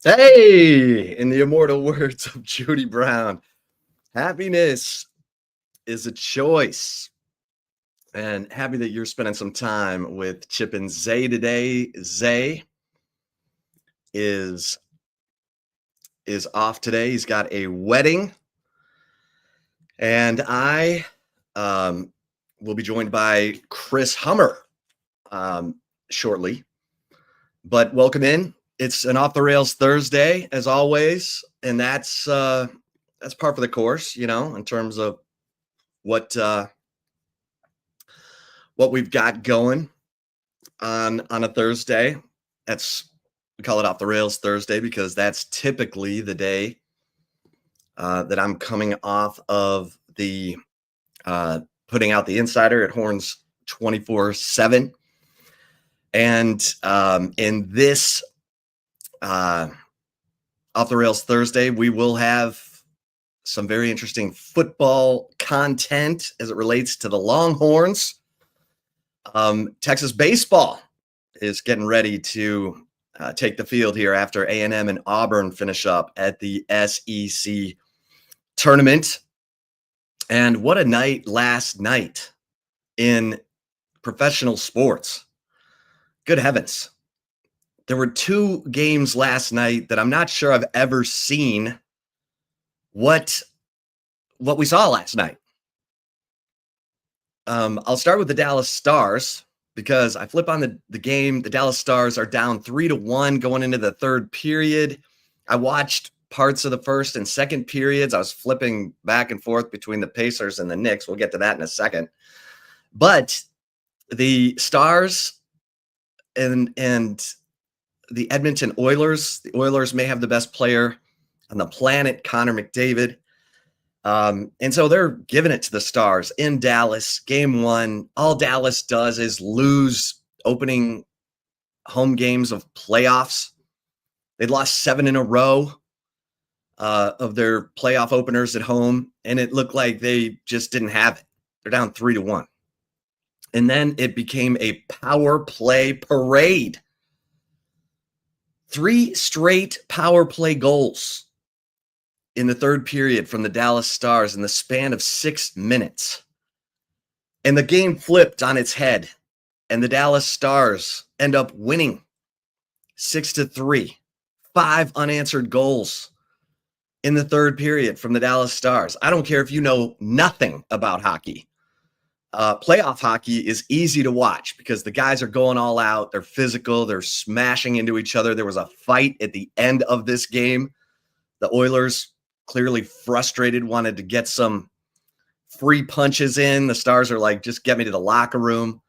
Hey, in the immortal words of Judy Brown, happiness is a choice. And happy that you're spending some time with Chip and Zay today. Zay is off today. He's got a wedding. And I will be joined by Chris Hummer shortly. But welcome in. It's an Off the Rails Thursday, as always, and that's par for the course, in terms of what we've got going on a Thursday. We call it Off the Rails Thursday because that's typically the day that I'm coming off of the putting out the Insider at Horns 24/7, and in this Off the Rails Thursday, we will have some very interesting football content as it relates to the Longhorns. Texas Baseball is getting ready to take the field here after A&M and Auburn finish up at the SEC Tournament. And what a night last night in professional sports. Good heavens. There were two games last night that I'm not sure I've ever seen what we saw last night. I'll start with the Dallas Stars because I flip on the game. The Dallas Stars are down 3-1 going into the third period. I watched parts of the first and second periods. I was flipping back and forth between the Pacers and the Knicks. We'll get to that in a second. But the Stars and the Edmonton Oilers. The Oilers may have the best player on the planet, Connor McDavid. And so they're giving it to the Stars in Dallas. Game one, all Dallas does is lose opening home games of playoffs. They'd lost 7 in a row of their playoff openers at home, and it looked like they just didn't have it. They're down 3-1. And then it became a power play parade. 3 straight power play goals in the third period from the Dallas Stars in the span of 6 minutes. And the game flipped on its head, and the Dallas Stars end up winning 6-3. 5 unanswered goals in the third period from the Dallas Stars. I don't care if you know nothing about hockey. Playoff hockey is easy to watch because the guys are going all out. They're physical. They're smashing into each other. There was a fight at the end of this game. The Oilers, clearly frustrated, wanted to get some free punches in. The Stars are like, just get me to the locker room.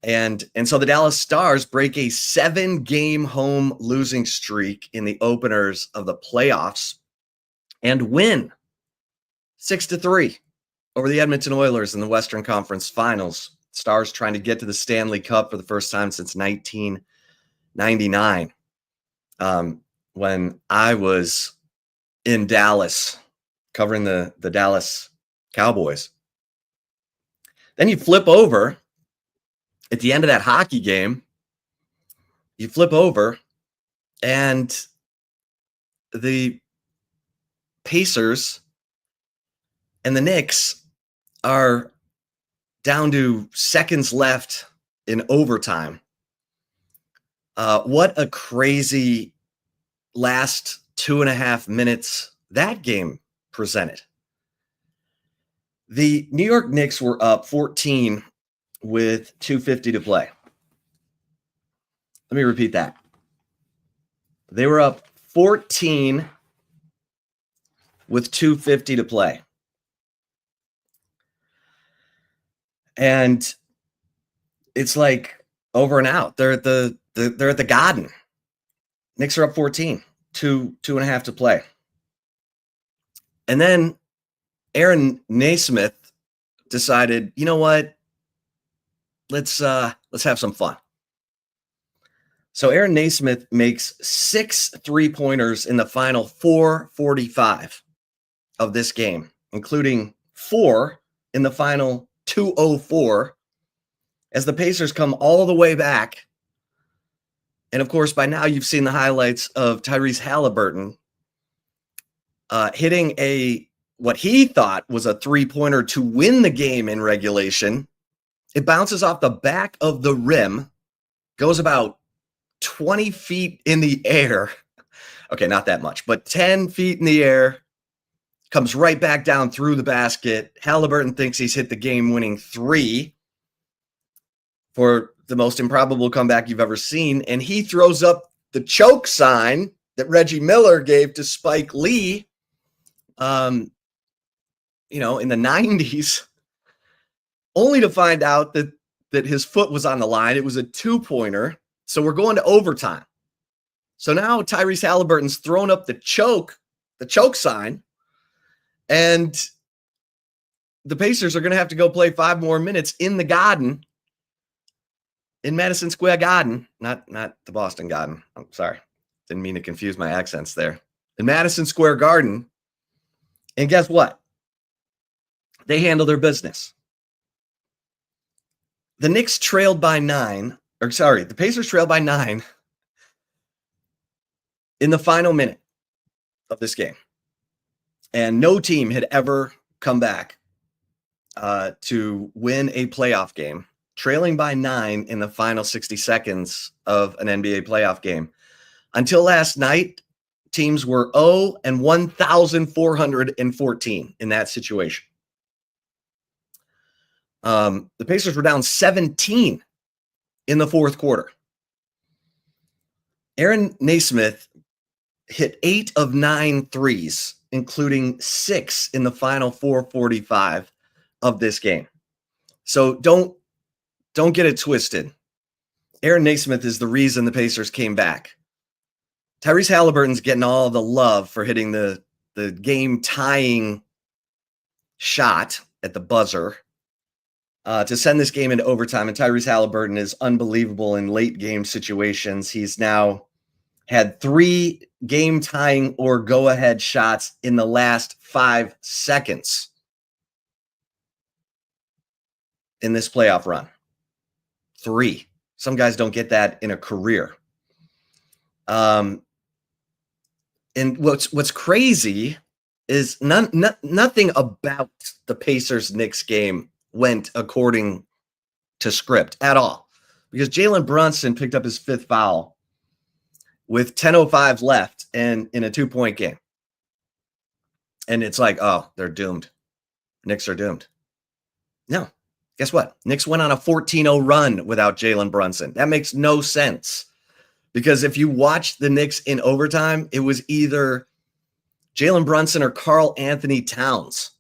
And so the Dallas Stars break a 7-game home losing streak in the openers of the playoffs and win 6-3. Over the Edmonton Oilers in the Western Conference Finals. Stars trying to get to the Stanley Cup for the first time since 1999. When I was in Dallas covering the Dallas Cowboys. Then you flip over at the end of that hockey game. You flip over and the Pacers and the Knicks are down to seconds left in overtime. What a crazy last 2.5 minutes that game presented. The New York Knicks were up 14 with 2:50 to play. Let me repeat that. They were up 14 with 2:50 to play. And it's like over and out. They're at the Garden. Knicks are up 14, 2.5 to play. And then Aaron Naismith decided, you know what? Let's have some fun. So Aaron Naismith makes 6 3-pointers in the final 4:45 of this game, including 4 in the final 2:04, as the Pacers come all the way back And of course, by now you've seen the highlights of Tyrese Halliburton hitting what he thought was a 3-pointer to win the game in regulation. It bounces off the back of the rim, goes about 20 feet in the air. Okay, not that much, but 10 feet in the air, comes right back down through the basket. Halliburton thinks he's hit the game-winning 3 for the most improbable comeback you've ever seen, and he throws up the choke sign that Reggie Miller gave to Spike Lee, in the 90s, only to find out that his foot was on the line. It was a 2-pointer, so we're going to overtime. So now Tyrese Halliburton's thrown up the choke sign, and the Pacers are going to have to go play 5 more minutes in the Garden, in Madison Square Garden, not the Boston Garden. I'm sorry. Didn't mean to confuse my accents there. In Madison Square Garden. And guess what? They handle their business. The Pacers trailed by 9 in the final minute of this game. And no team had ever come back to win a playoff game, trailing by 9 in the final 60 seconds of an NBA playoff game. Until last night, teams were 0 and 1,414 in that situation. The Pacers were down 17 in the fourth quarter. Aaron Naismith hit 8 of 9 threes, including 6 in the final 4:45 of this game. So don't get it twisted. Aaron Naismith is the reason the Pacers came back. Tyrese Halliburton's getting all the love for hitting the game-tying shot at the buzzer to send this game into overtime. And Tyrese Halliburton is unbelievable in late-game situations. He's now had 3 game-tying or go-ahead shots in the last 5 seconds in this playoff run. 3. Some guys don't get that in a career. And what's crazy is nothing about the Pacers-Knicks game went according to script at all, because Jalen Brunson picked up his 5th foul with 10:05 left and in a 2-point game. And it's like, oh, they're doomed. Knicks are doomed. No. Guess what? Knicks went on a 14-0 run without Jalen Brunson. That makes no sense. Because if you watch the Knicks in overtime, it was either Jalen Brunson or Karl Anthony Towns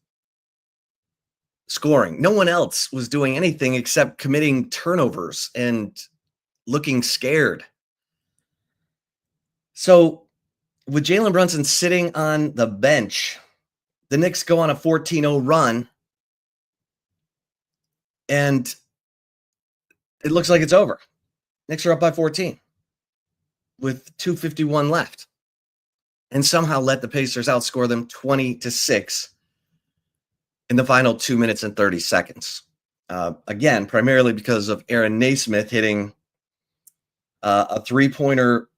scoring. No one else was doing anything except committing turnovers and looking scared. So with Jalen Brunson sitting on the bench, the Knicks go on a 14-0 run, and it looks like it's over. Knicks are up by 14 with 2:51 left, and somehow let the Pacers outscore them 20-6 in the final 2 minutes and 30 seconds. Again, primarily because of Aaron Naismith hitting a 3-pointer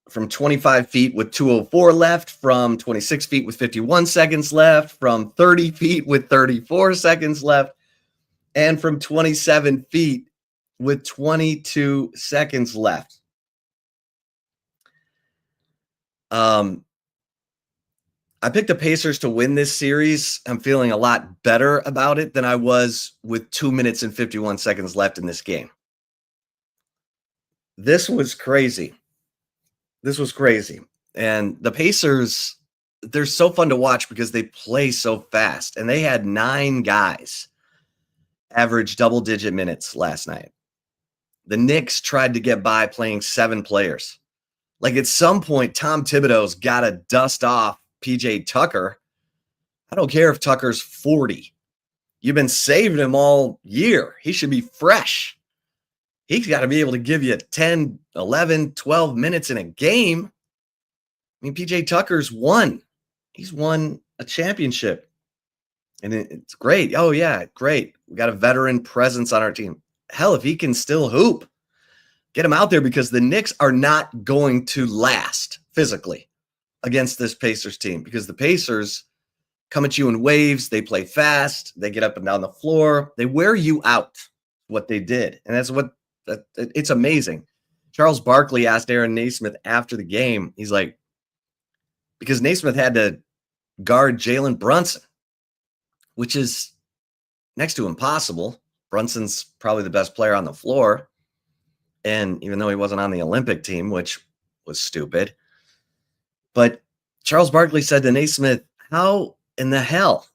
from 25 feet with 2:04 left, from 26 feet with 51 seconds left, from 30 feet with 34 seconds left, and from 27 feet with 22 seconds left. I picked the Pacers to win this series. I'm feeling a lot better about it than I was with 2 minutes and 51 seconds left in this game. This was crazy. And the Pacers, they're so fun to watch because they play so fast. And they had 9 guys average double-digit minutes last night. The Knicks tried to get by playing 7 players. Like, at some point, Tom Thibodeau's got to dust off PJ Tucker. I don't care if Tucker's 40. You've been saving him all year. He should be fresh. He's got to be able to give you 10, 11, 12 minutes in a game. I mean, PJ Tucker's won. He's won a championship. And it's great. Oh, yeah, great. We got a veteran presence on our team. Hell, if he can still hoop, Get him out there because the Knicks are not going to last physically against this Pacers team because the Pacers come at you in waves. They play fast. They get up and down the floor. They wear you out, what they did. And that's what it's amazing. Charles Barkley asked Aaron Naismith after the game. He's like, because Naismith had to guard Jalen Brunson, which is next to impossible. Brunson's probably the best player on the floor. And even though he wasn't on the Olympic team, which was stupid. But Charles Barkley said to Naismith, how in the hell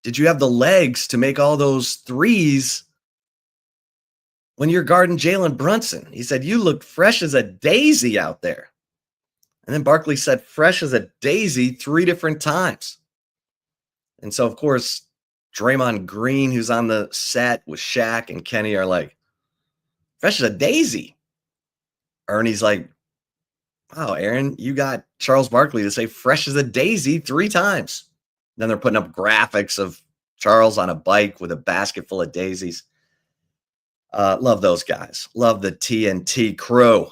did you have the legs to make all those threes when you're guarding Jalen Brunson? He said, you look fresh as a daisy out there. And then Barkley said, fresh as a daisy 3 different times. And so, of course, Draymond Green, who's on the set with Shaq and Kenny, are like, fresh as a daisy. Ernie's like, wow, Aaron, you got Charles Barkley to say fresh as a daisy 3 times. Then they're putting up graphics of Charles on a bike with a basket full of daisies. Love those guys. Love the TNT crew.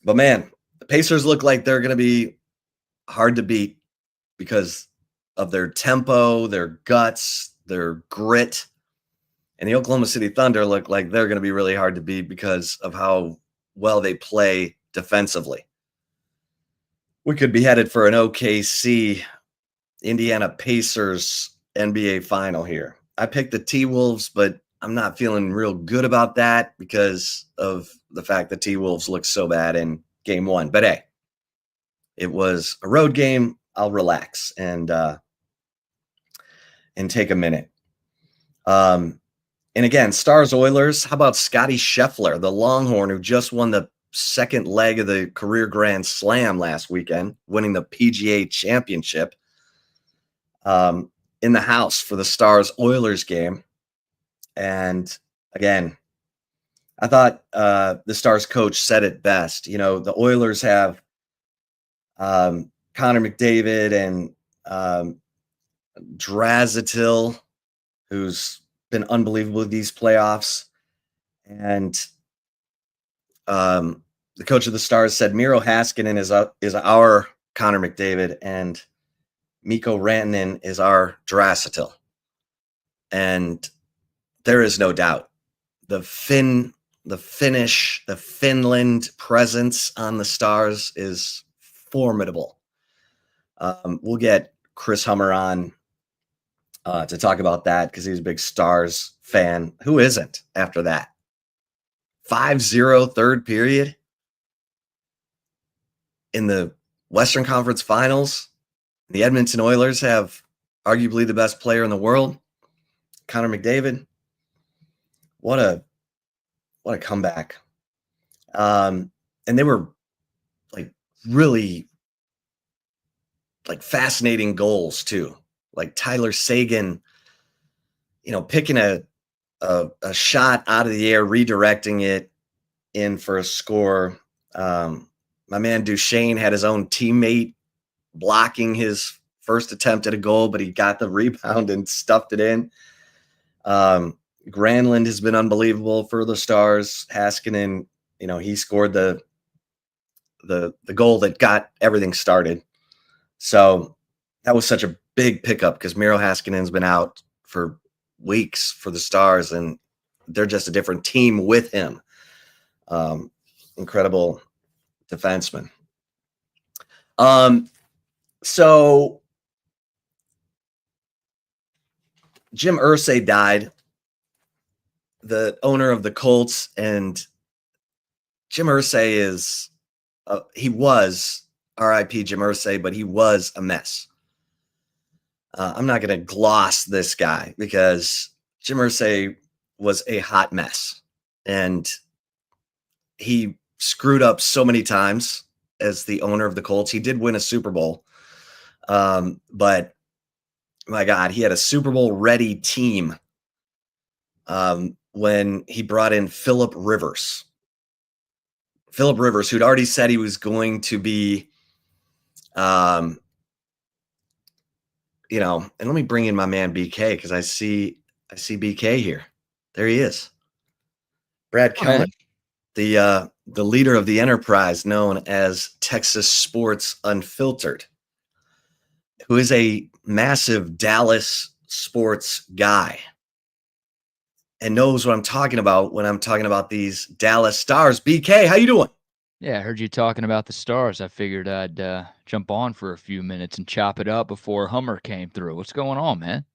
But man, the Pacers look like they're going to be hard to beat because of their tempo, their guts, their grit. And the Oklahoma City Thunder look like they're going to be really hard to beat because of how well they play defensively. We could be headed for an OKC Indiana Pacers NBA final here. I picked the T-Wolves, but I'm not feeling real good about that because of the fact that T-Wolves looked so bad in game 1. But hey, it was a road game. I'll relax and take a minute. And again, Stars Oilers. How about Scotty Scheffler, the Longhorn, who just won the second leg of the career Grand Slam last weekend, winning the PGA Championship, in the house for the Stars Oilers game. And again, I thought the Stars coach said it best. You know, the Oilers have Connor McDavid and Drazatil, who's been unbelievable with these playoffs. And the coach of the Stars said Miro Haskinen is our Connor McDavid and Mikko Rantanen is our Drazatil. And there is no doubt the Finland presence on the Stars is formidable. We'll get Chris Hummer on to talk about that because he's a big Stars fan. Who isn't after that? 5-0 third period in the Western Conference Finals. The Edmonton Oilers have arguably the best player in the world, Connor McDavid. What a comeback. And they were like really like fascinating goals too. Like Tyler Seguin, you know, picking a shot out of the air, redirecting it in for a score. My man Duchesne had his own teammate blocking his first attempt at a goal, but he got the rebound and stuffed it in. Granlund has been unbelievable for the Stars. Haskinen, you know, he scored the goal that got everything started. So that was such a big pickup because Miro Haskinen's been out for weeks for the Stars, and they're just a different team with him. Incredible defenseman. So Jim Irsay died, the owner of the Colts, and Jim Irsay is he was R.I.P. Jim Irsay, but he was a mess. I'm not going to gloss this guy because Jim Irsay was a hot mess, and he screwed up so many times as the owner of the Colts. He did win a Super Bowl, but my God, he had a Super Bowl ready team when he brought in Phillip Rivers. Phillip Rivers, who'd already said he was going to be, you know, and let me bring in my man BK because I see BK here. There he is. Brad Kellner. the leader of the enterprise known as Texas Sports Unfiltered, who is a massive Dallas sports guy and knows what I'm talking about when I'm talking about these Dallas Stars. BK, how you doing? Yeah, I heard you talking about the Stars. I figured I'd jump on for a few minutes and chop it up before Hummer came through. What's going on, man?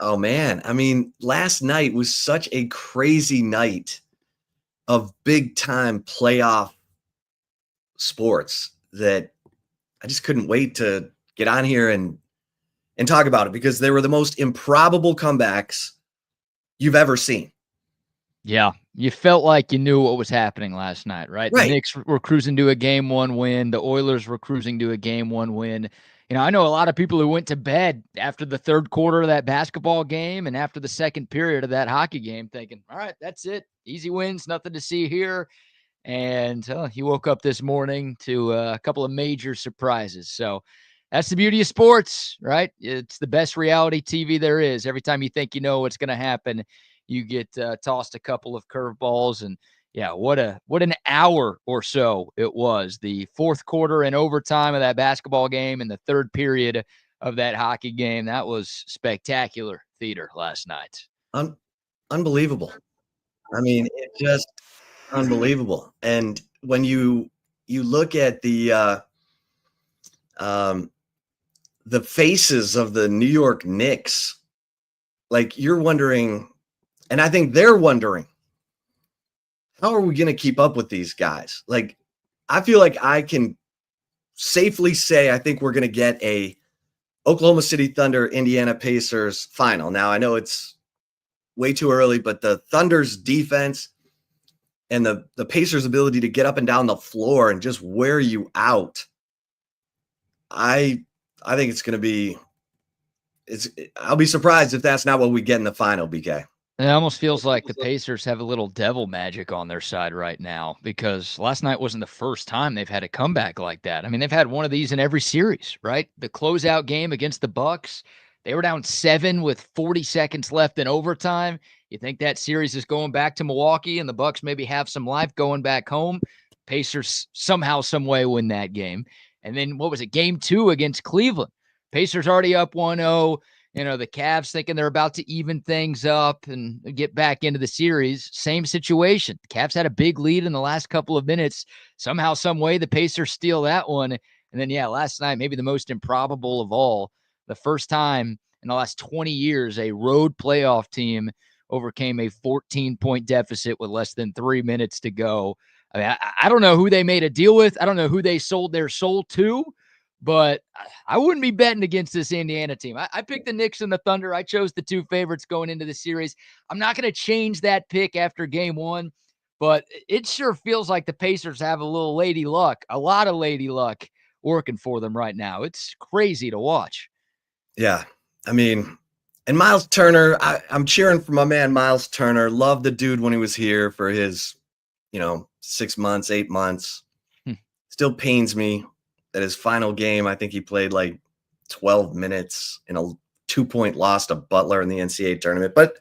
Oh man, I mean, last night was such a crazy night of big time playoff sports that I just couldn't wait to get on here and talk about it because they were the most improbable comebacks you've ever seen. Yeah, you felt like you knew what was happening last night, right? The Right. Knicks were cruising to a game one win. The Oilers were cruising to a game one win. I know a lot of people who went to bed after the third quarter of that basketball game and after the second period of that hockey game thinking, all right, that's it. Easy wins, nothing to see here. And he woke up this morning to a couple of major surprises. So that's the beauty of sports, right? It's the best reality TV there is. Every time you think you know what's going to happen, you get tossed a couple of curveballs. And yeah, what an hour or so it was. The fourth quarter and overtime of that basketball game and the third period of that hockey game. That was spectacular theater last night. Unbelievable. I mean, it just unbelievable. And when you look at the faces of the New York Knicks, like you're wondering, and I think they're wondering, how are we going to keep up with these guys? Like, I feel like I can safely say I think we're going to get a Oklahoma City Thunder, Indiana Pacers final. Now, I know it's way too early, but the Thunder's defense and the Pacers' ability to get up and down the floor and just wear you out, I think it's going to be I'll be surprised if that's not what we get in the final, BK. It almost feels like the Pacers have a little devil magic on their side right now because last night wasn't the first time they've had a comeback like that. I mean, they've had one of these in every series, right? The closeout game against the Bucks, they were down 7 with 40 seconds left in overtime. You think that series is going back to Milwaukee and the Bucks maybe have some life going back home. Pacers somehow, some way win that game. And then what was it? Game 2 against Cleveland. Pacers already up 1-0. The Cavs thinking they're about to even things up and get back into the series. Same situation. The Cavs had a big lead in the last couple of minutes. Somehow, some way, the Pacers steal that one. And then, last night, maybe the most improbable of all, the first time in the last 20 years, a road playoff team overcame a 14-point deficit with less than 3 minutes to go. I mean, I don't know who they made a deal with. I don't know who they sold their soul to. But I wouldn't be betting against this Indiana team. I picked the Knicks and the Thunder. I chose the two favorites going into the series. I'm not going to change that pick after game one, but it sure feels like the Pacers have a little lady luck, a lot of lady luck working for them right now. It's crazy to watch. Yeah. I mean, and Miles Turner, I'm cheering for my man, Miles Turner. Loved the dude when he was here for his, 6 months, 8 months. Still pains me that his final game, I think he played like 12 minutes in a 2-point loss to Butler in the NCAA tournament. But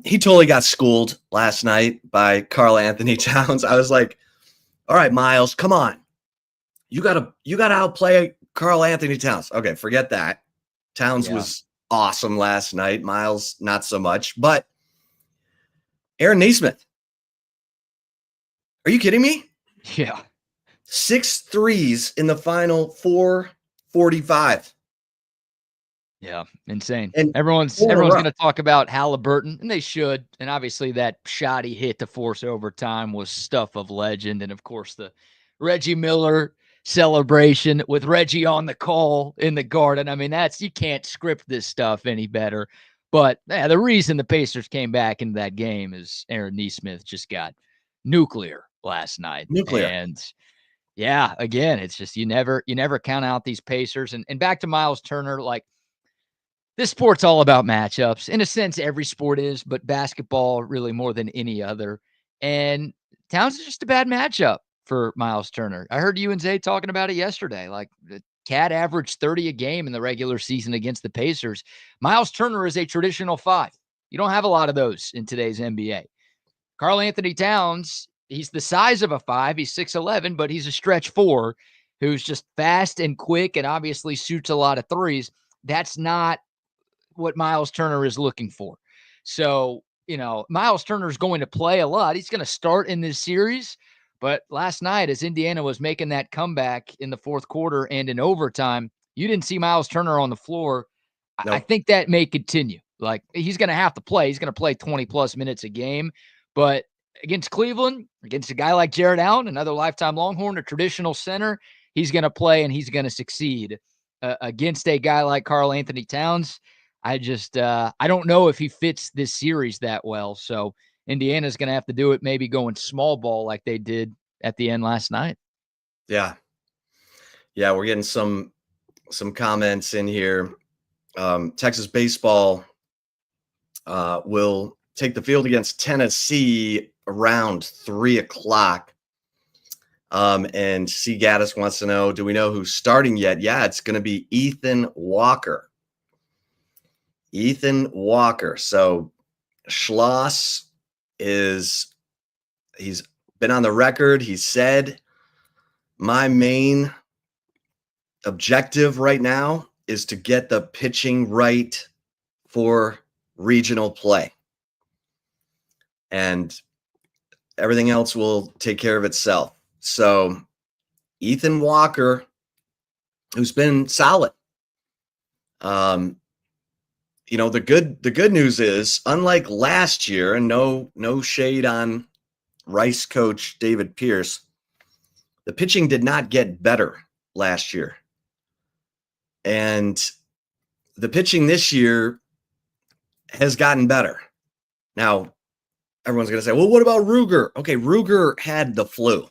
he totally got schooled last night by Karl Anthony Towns. I was like, all right, Miles, come on. You gotta outplay Karl Anthony Towns. Okay, forget that. Towns was awesome last night. Miles, not so much. But Aaron Nesmith. Are you kidding me? Yeah. 6 threes in the final 4:45. Yeah, insane. And everyone's going to talk about Halliburton, and they should. And obviously that shot he hit to force overtime was stuff of legend. And of course the Reggie Miller celebration with Reggie on the call in the Garden. I mean, you can't script this stuff any better. But the reason the Pacers came back into that game is Aaron Nesmith just got nuclear last night. And yeah, again, it's just you never count out these Pacers. And back to Miles Turner, like this sport's all about matchups. In a sense, every sport is, but basketball really more than any other. And Towns is just a bad matchup for Miles Turner. I heard you and Zay talking about it yesterday. Like the Cat averaged 30 a game in the regular season against the Pacers. Miles Turner is a traditional 5. You don't have a lot of those in today's NBA. Karl Anthony Towns he's the size of a 5. He's 6'11", but he's a stretch 4 who's just fast and quick and obviously shoots a lot of threes. That's not what Miles Turner is looking for. So, Miles Turner is going to play a lot. He's going to start in this series. But last night, as Indiana was making that comeback in the fourth quarter and in overtime, you didn't see Miles Turner on the floor. No. I think that may continue. Like, he's going to have to play. He's going to play 20-plus minutes a game. But against Cleveland, against a guy like Jared Allen, another lifetime Longhorn, a traditional center, he's going to play and he's going to succeed. Against a guy like Karl Anthony Towns, I don't know if he fits this series that well. So Indiana's going to have to do it maybe going small ball like they did at the end last night. Yeah. Yeah, we're getting some comments in here. Texas baseball will take the field against Tennessee around 3:00. And C. Gaddis wants to know, do we know who's starting yet? Yeah, it's going to be Ethan Walker. Ethan Walker. So Schloss he's been on the record. He said, my main objective right now is to get the pitching right for regional play. And everything else will take care of itself. So Ethan Walker, who's been solid. The good news is, unlike last year, and no shade on Rice coach David Pierce, the pitching did not get better last year. And the pitching this year has gotten better. Now, everyone's going to say, well, what about Ruger? Okay, Ruger had the flu.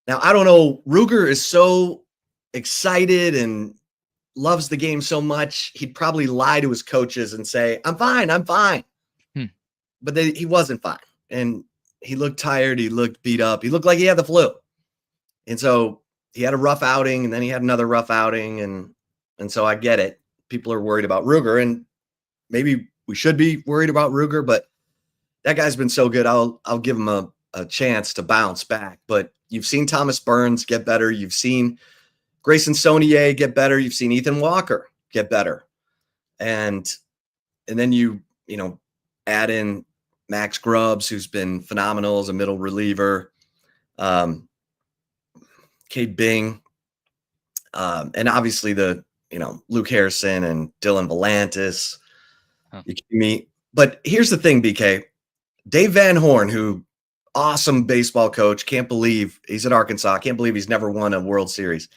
Now, I don't know. Ruger is so excited and loves the game so much, he'd probably lie to his coaches and say, I'm fine. But he wasn't fine. And he looked tired. He looked beat up. He looked like he had the flu. And so he had a rough outing, and then he had another rough outing. And so I get it. People are worried about Ruger, and maybe we should be worried about Ruger, but that guy's been so good. I'll give him a chance to bounce back. But you've seen Thomas Burns get better. You've seen Grayson Saunier get better. You've seen Ethan Walker get better. And then you add in Max Grubbs, who's been phenomenal as a middle reliever. Cade Bing. And obviously Luke Harrison and Dylan Volantis. Huh. But here's the thing, BK. Dave Van Horn, who awesome baseball coach, can't believe he's at Arkansas. Can't believe he's never won a World Series.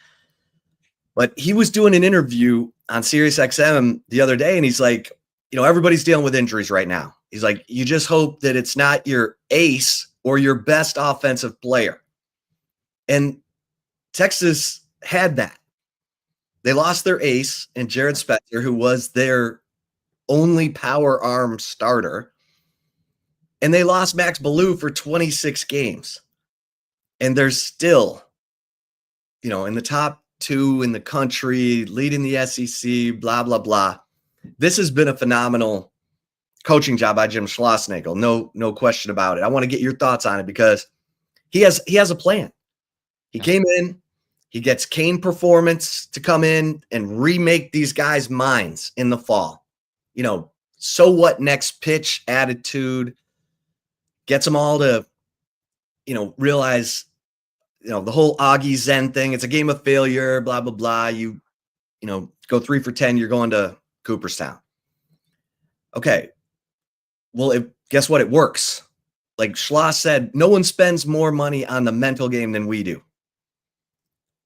But he was doing an interview on Sirius XM the other day, and he's like, everybody's dealing with injuries right now. He's like, you just hope that it's not your ace or your best offensive player. And Texas had that. They lost their ace in Jared Spencer, who was their only power arm starter. And they lost Max Ballou for 26 games. And they're still, in the top 2 in the country, leading the SEC, blah, blah, blah. This has been a phenomenal coaching job by Jim Schlossnagle. No question about it. I want to get your thoughts on it because he has a plan. He came in, he gets Kane Performance to come in and remake these guys' minds in the fall. So what next pitch attitude, gets them all to, realize, the whole Augie Zen thing. It's a game of failure, blah, blah, blah. You go 3 for 10, you're going to Cooperstown. Okay. Well, guess what? It works. Like Schloss said, no one spends more money on the mental game than we do.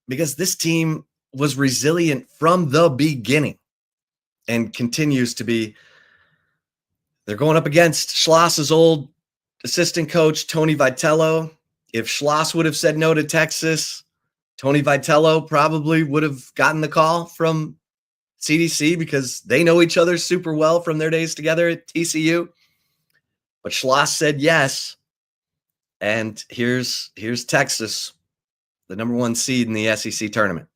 Because this team was resilient from the beginning and continues to be. They're going up against Schloss's old assistant coach, Tony Vitello. If Schloss would have said no to Texas, Tony Vitello probably would have gotten the call from CDC because they know each other super well from their days together at TCU. But Schloss said yes. And here's Texas, the number 1 seed in the SEC tournament.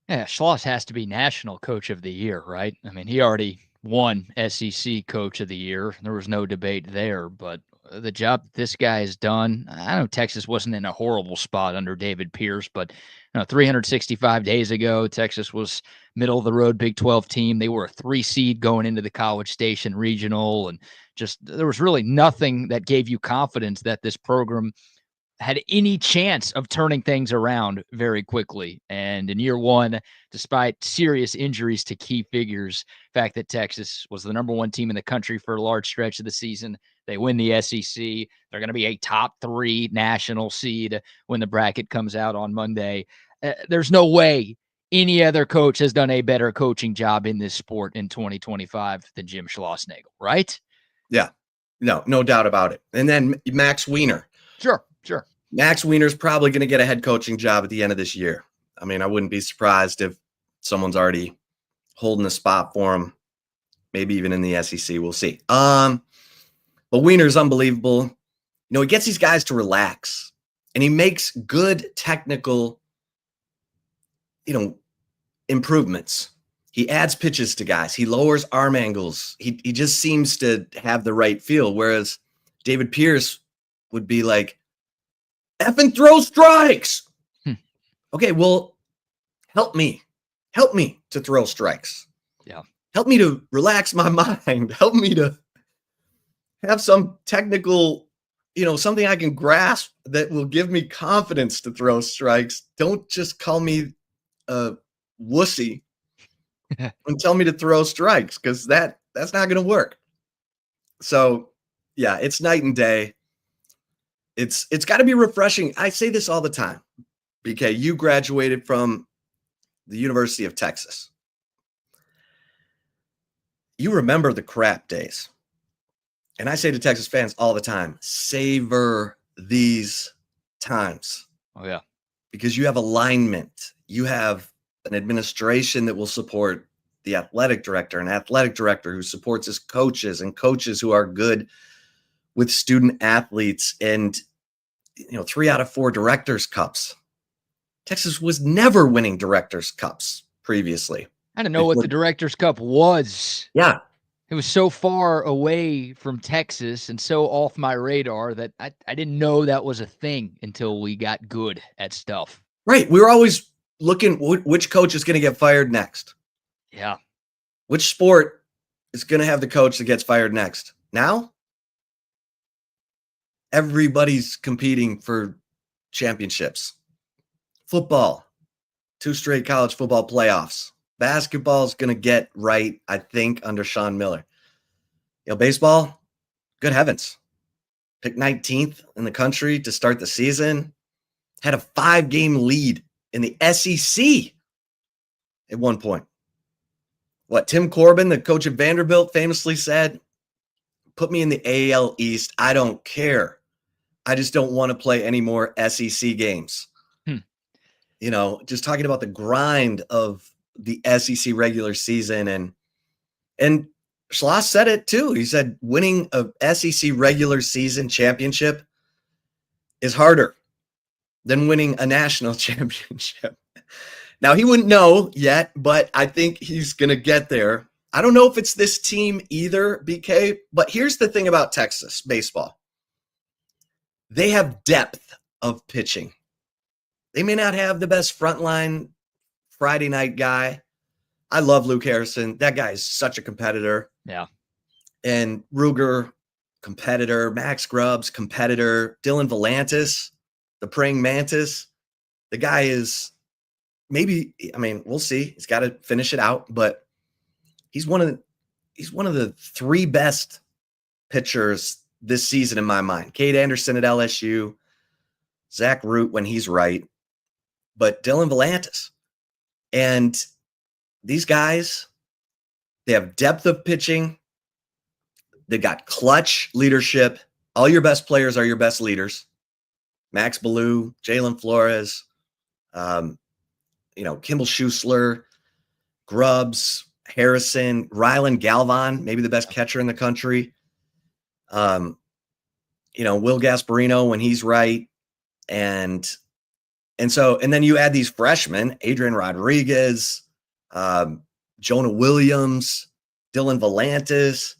Yeah, Schloss has to be National Coach of the Year, right? I mean, he already won SEC Coach of the Year. There was no debate there, but the job that this guy has done, I know Texas wasn't in a horrible spot under David Pierce, but 365 days ago, Texas was middle of the road Big 12 team. They were a 3 seed going into the College Station Regional, and just there was really nothing that gave you confidence that this program had any chance of turning things around very quickly. And in year one, despite serious injuries to key figures, fact that Texas was the number 1 team in the country for a large stretch of the season, they win the SEC. They're going to be a top 3 national seed when the bracket comes out on Monday. There's no way any other coach has done a better coaching job in this sport in 2025 than Jim Schlossnagle, right? Yeah, no doubt about it. And then Max Weiner. Sure. Max Weiner's probably going to get a head coaching job at the end of this year. I mean, I wouldn't be surprised if someone's already holding a spot for him, maybe even in the SEC. We'll see. But Weiner's unbelievable. He gets these guys to relax, and he makes good technical, improvements. He adds pitches to guys. He lowers arm angles. He just seems to have the right feel, whereas David Pierce would be like, effing throw strikes. Okay, well, help me to throw strikes. Yeah. Help me to relax my mind. Help me to have some technical, something I can grasp that will give me confidence to throw strikes. Don't just call me a wussy and tell me to throw strikes, because that's not going to work. So, yeah, it's night and day. It's got to be refreshing. I say this all the time. BK, you graduated from the University of Texas. You remember the crap days. And I say to Texas fans all the time, savor these times. Oh, yeah. Because you have alignment. You have an administration that will support the athletic director, an athletic director who supports his coaches, and coaches who are good with student athletes, and 3 out of 4 directors cups. Texas was never winning directors cups previously. I didn't know what the directors cup was. Yeah. It was so far away from Texas and so off my radar that I didn't know that was a thing until we got good at stuff. Right. We were always looking which coach is going to get fired next. Yeah. Which sport is going to have the coach that gets fired next? Now, everybody's competing for championships. Football, 2 straight college football playoffs. Basketball is going to get right, I think, under Sean Miller. Baseball, good heavens. Picked 19th in the country to start the season. Had a 5-game lead in the SEC at one point. What Tim Corbin, the coach at Vanderbilt, famously said, put me in the AL East. I don't care. I just don't want to play any more SEC games. Just talking about the grind of the SEC regular season. And Schloss said it too. He said winning a SEC regular season championship is harder than winning a national championship. Now, he wouldn't know yet, but I think he's going to get there. I don't know if it's this team either, BK, but here's the thing about Texas baseball. They have depth of pitching. They may not have the best frontline Friday night guy. I love Luke Harrison. That guy is such a competitor. Yeah. And Ruger, competitor. Max Scruggs, competitor. Dylan Volantis, the praying mantis. The guy is we'll see. He's got to finish it out, but he's one of the 3 best pitchers this season in my mind. Cade Anderson at LSU, Zach Root when he's right, but Dylan Volantis. And these guys, they have depth of pitching. They've got clutch leadership. All your best players are your best leaders. Max Ballou, Jalen Flores, Kimball Schuessler, Grubbs, Harrison, Rylan Galvan, maybe the best catcher in the country. Will Gasparino when he's right. And then you add these freshmen, Adrian Rodriguez, Jonah Williams, Dylan Volantis.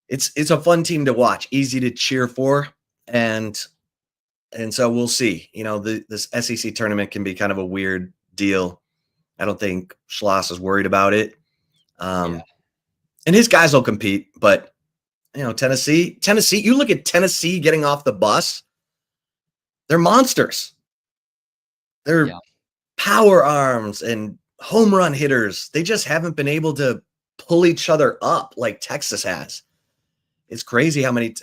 It's a fun team to watch, easy to cheer for, and so we'll see. This SEC tournament can be kind of a weird deal. I don't think Schloss is worried about it. And his guys will compete, but Tennessee, you look at Tennessee getting off the bus, they're monsters. They're power arms and home run hitters. They just haven't been able to pull each other up like Texas has. It's crazy how many,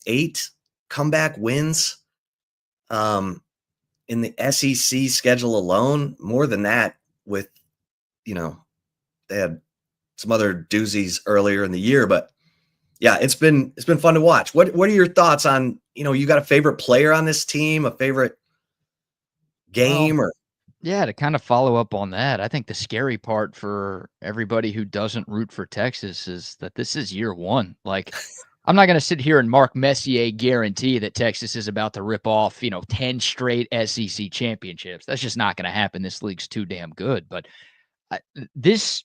8 comeback wins in the SEC schedule alone. More than that with, they had some other doozies earlier in the year, but yeah, it's been fun to watch. What are your thoughts on, you got a favorite player on this team, a favorite game? To kind of follow up on that, I think the scary part for everybody who doesn't root for Texas is that this is year one. Like, I'm not going to sit here and Mark Messier guarantee that Texas is about to rip off, 10 straight SEC championships. That's just not going to happen. This league's too damn good. But this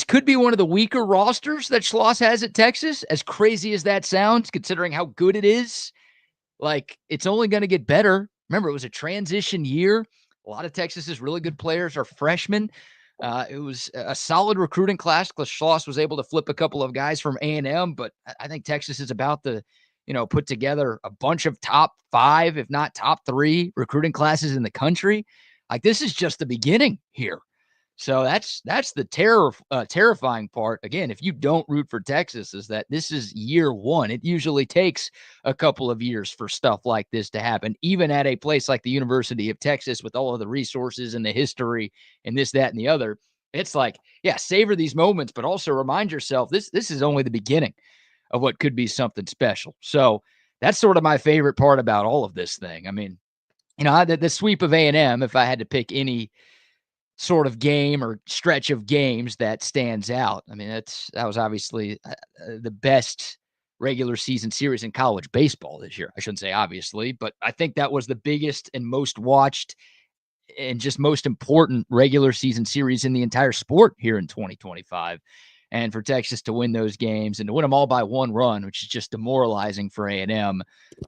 could be one of the weaker rosters that Schloss has at Texas, as crazy as that sounds, considering how good it is. Like, it's only going to get better. Remember, it was a transition year. A lot of Texas's really good players are freshmen. It was a solid recruiting class because Schloss was able to flip a couple of guys from A&M, but I think Texas is about to, put together a bunch of top 5, if not top 3 recruiting classes in the country. Like, this is just the beginning here. So that's the terrifying part. Again, if you don't root for Texas, is that this is year one. It usually takes a couple of years for stuff like this to happen, even at a place like the University of Texas with all of the resources and the history and this, that, and the other. It's like, savor these moments, but also remind yourself this is only the beginning of what could be something special. So that's sort of my favorite part about all of this thing. I mean, the sweep of A&M, if I had to pick any sort of game or stretch of games that stands out. I mean, that was obviously the best regular season series in college baseball this year. I shouldn't say obviously, but I think that was the biggest and most watched and just most important regular season series in the entire sport here in 2025. And for Texas to win those games and to win them all by 1 run, which is just demoralizing for A&M,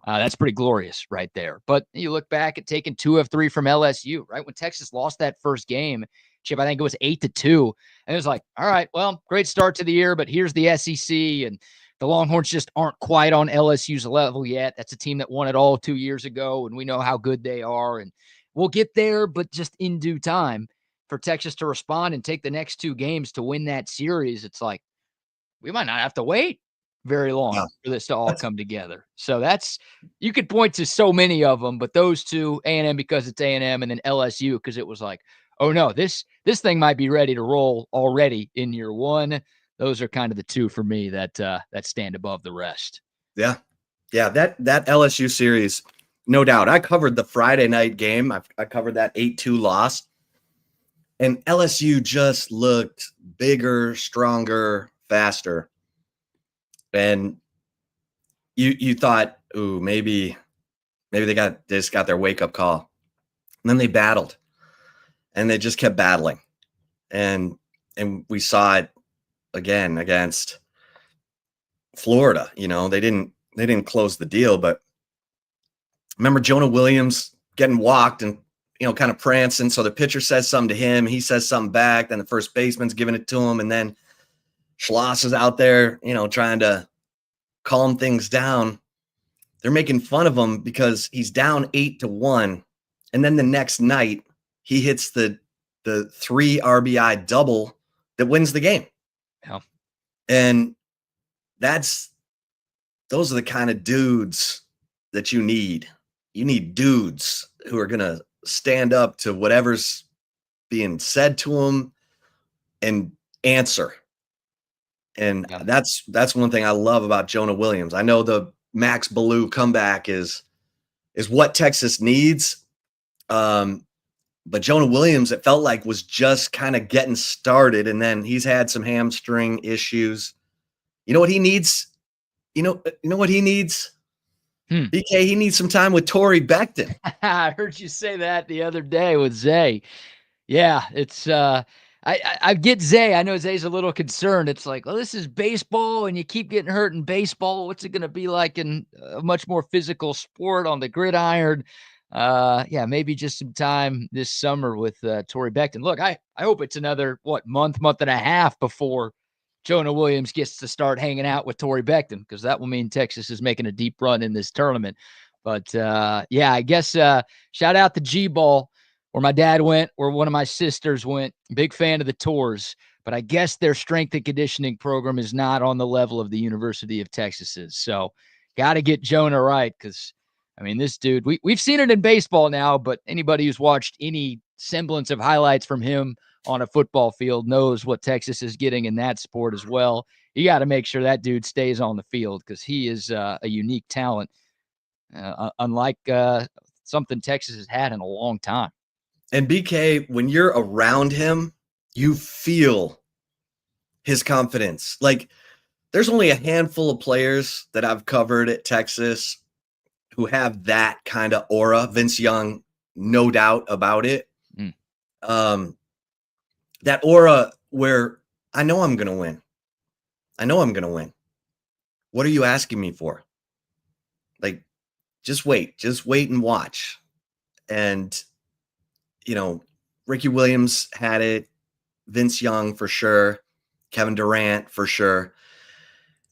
that's pretty glorious right there. But you look back at taking 2 of 3 from LSU, right? When Texas lost that first game, Chip, I think it was 8-2. And it was like, all right, well, great start to the year, but here's the SEC. And the Longhorns just aren't quite on LSU's level yet. That's a team that won it all 2 years ago, and we know how good they are. And we'll get there, but just in due time. For Texas to respond and take the next 2 games to win that series, it's like, we might not have to wait very long for this to all come together. So you could point to so many of them, but those 2, A&M because it's A&M, and then LSU because it was like, oh no, this thing might be ready to roll already in year one. Those are kind of the 2 for me that stand above the rest. Yeah. That LSU series, no doubt. I covered the Friday night game. I covered that 8-2 loss. And LSU just looked bigger, stronger, faster. And you thought, ooh, maybe they just got their wake-up call. And then they battled. And they just kept battling. And we saw it again against Florida. They didn't close the deal, but remember Jonah Williams getting walked and kind of prancing. So the pitcher says something to him. He says something back. Then the first baseman's giving it to him. And then Schloss is out there, trying to calm things down. They're making fun of him because he's down 8-1. And then the next night he hits the 3 RBI double that wins the game. Yeah. And those are the kind of dudes that you need. You need dudes who are going to stand up to whatever's being said to them and answer. And that's one thing I love about Jonah Williams. I know the Max Ballou comeback is what Texas needs. But Jonah Williams, it felt like, was just kind of getting started, and then he's had some hamstring issues. You know what he needs? You know what he needs? BK, he needs some time with Torrey Becton. I heard you say that the other day with Zay. Yeah, it's I I get Zay. I know Zay's a little concerned. It's like, well, this is baseball, and you keep getting hurt in baseball. What's it going to be like in a much more physical sport on the gridiron? Yeah, maybe just some time this summer with Torrey Becton. Look, I hope it's another month and a half before Jonah Williams gets to start hanging out with Torrey Becton, because that will mean Texas is making a deep run in this tournament. But yeah, I guess shout out to G-Ball, where my dad went, where one of my sisters went. Big fan of the tours, but I guess their strength and conditioning program is not on the level of the University of Texas's. So got to get Jonah right, because, I mean, this dude, we've seen it in baseball now, but anybody who's watched any semblance of highlights from him on a football field knows what Texas is getting in that sport as well. You got to make sure that dude stays on the field, because he is a unique talent, unlike something Texas has had in a long time. And BK, when you're around him, you feel his confidence. Like, there's only a handful of players that I've covered at Texas who have that kind of aura. Vince Young, no doubt about it. That aura where I know I'm going to win. I know I'm going to win. What are you asking me for? Like, just wait and watch. And, you know, Ricky Williams had it, Vince Young for sure, Kevin Durant for sure.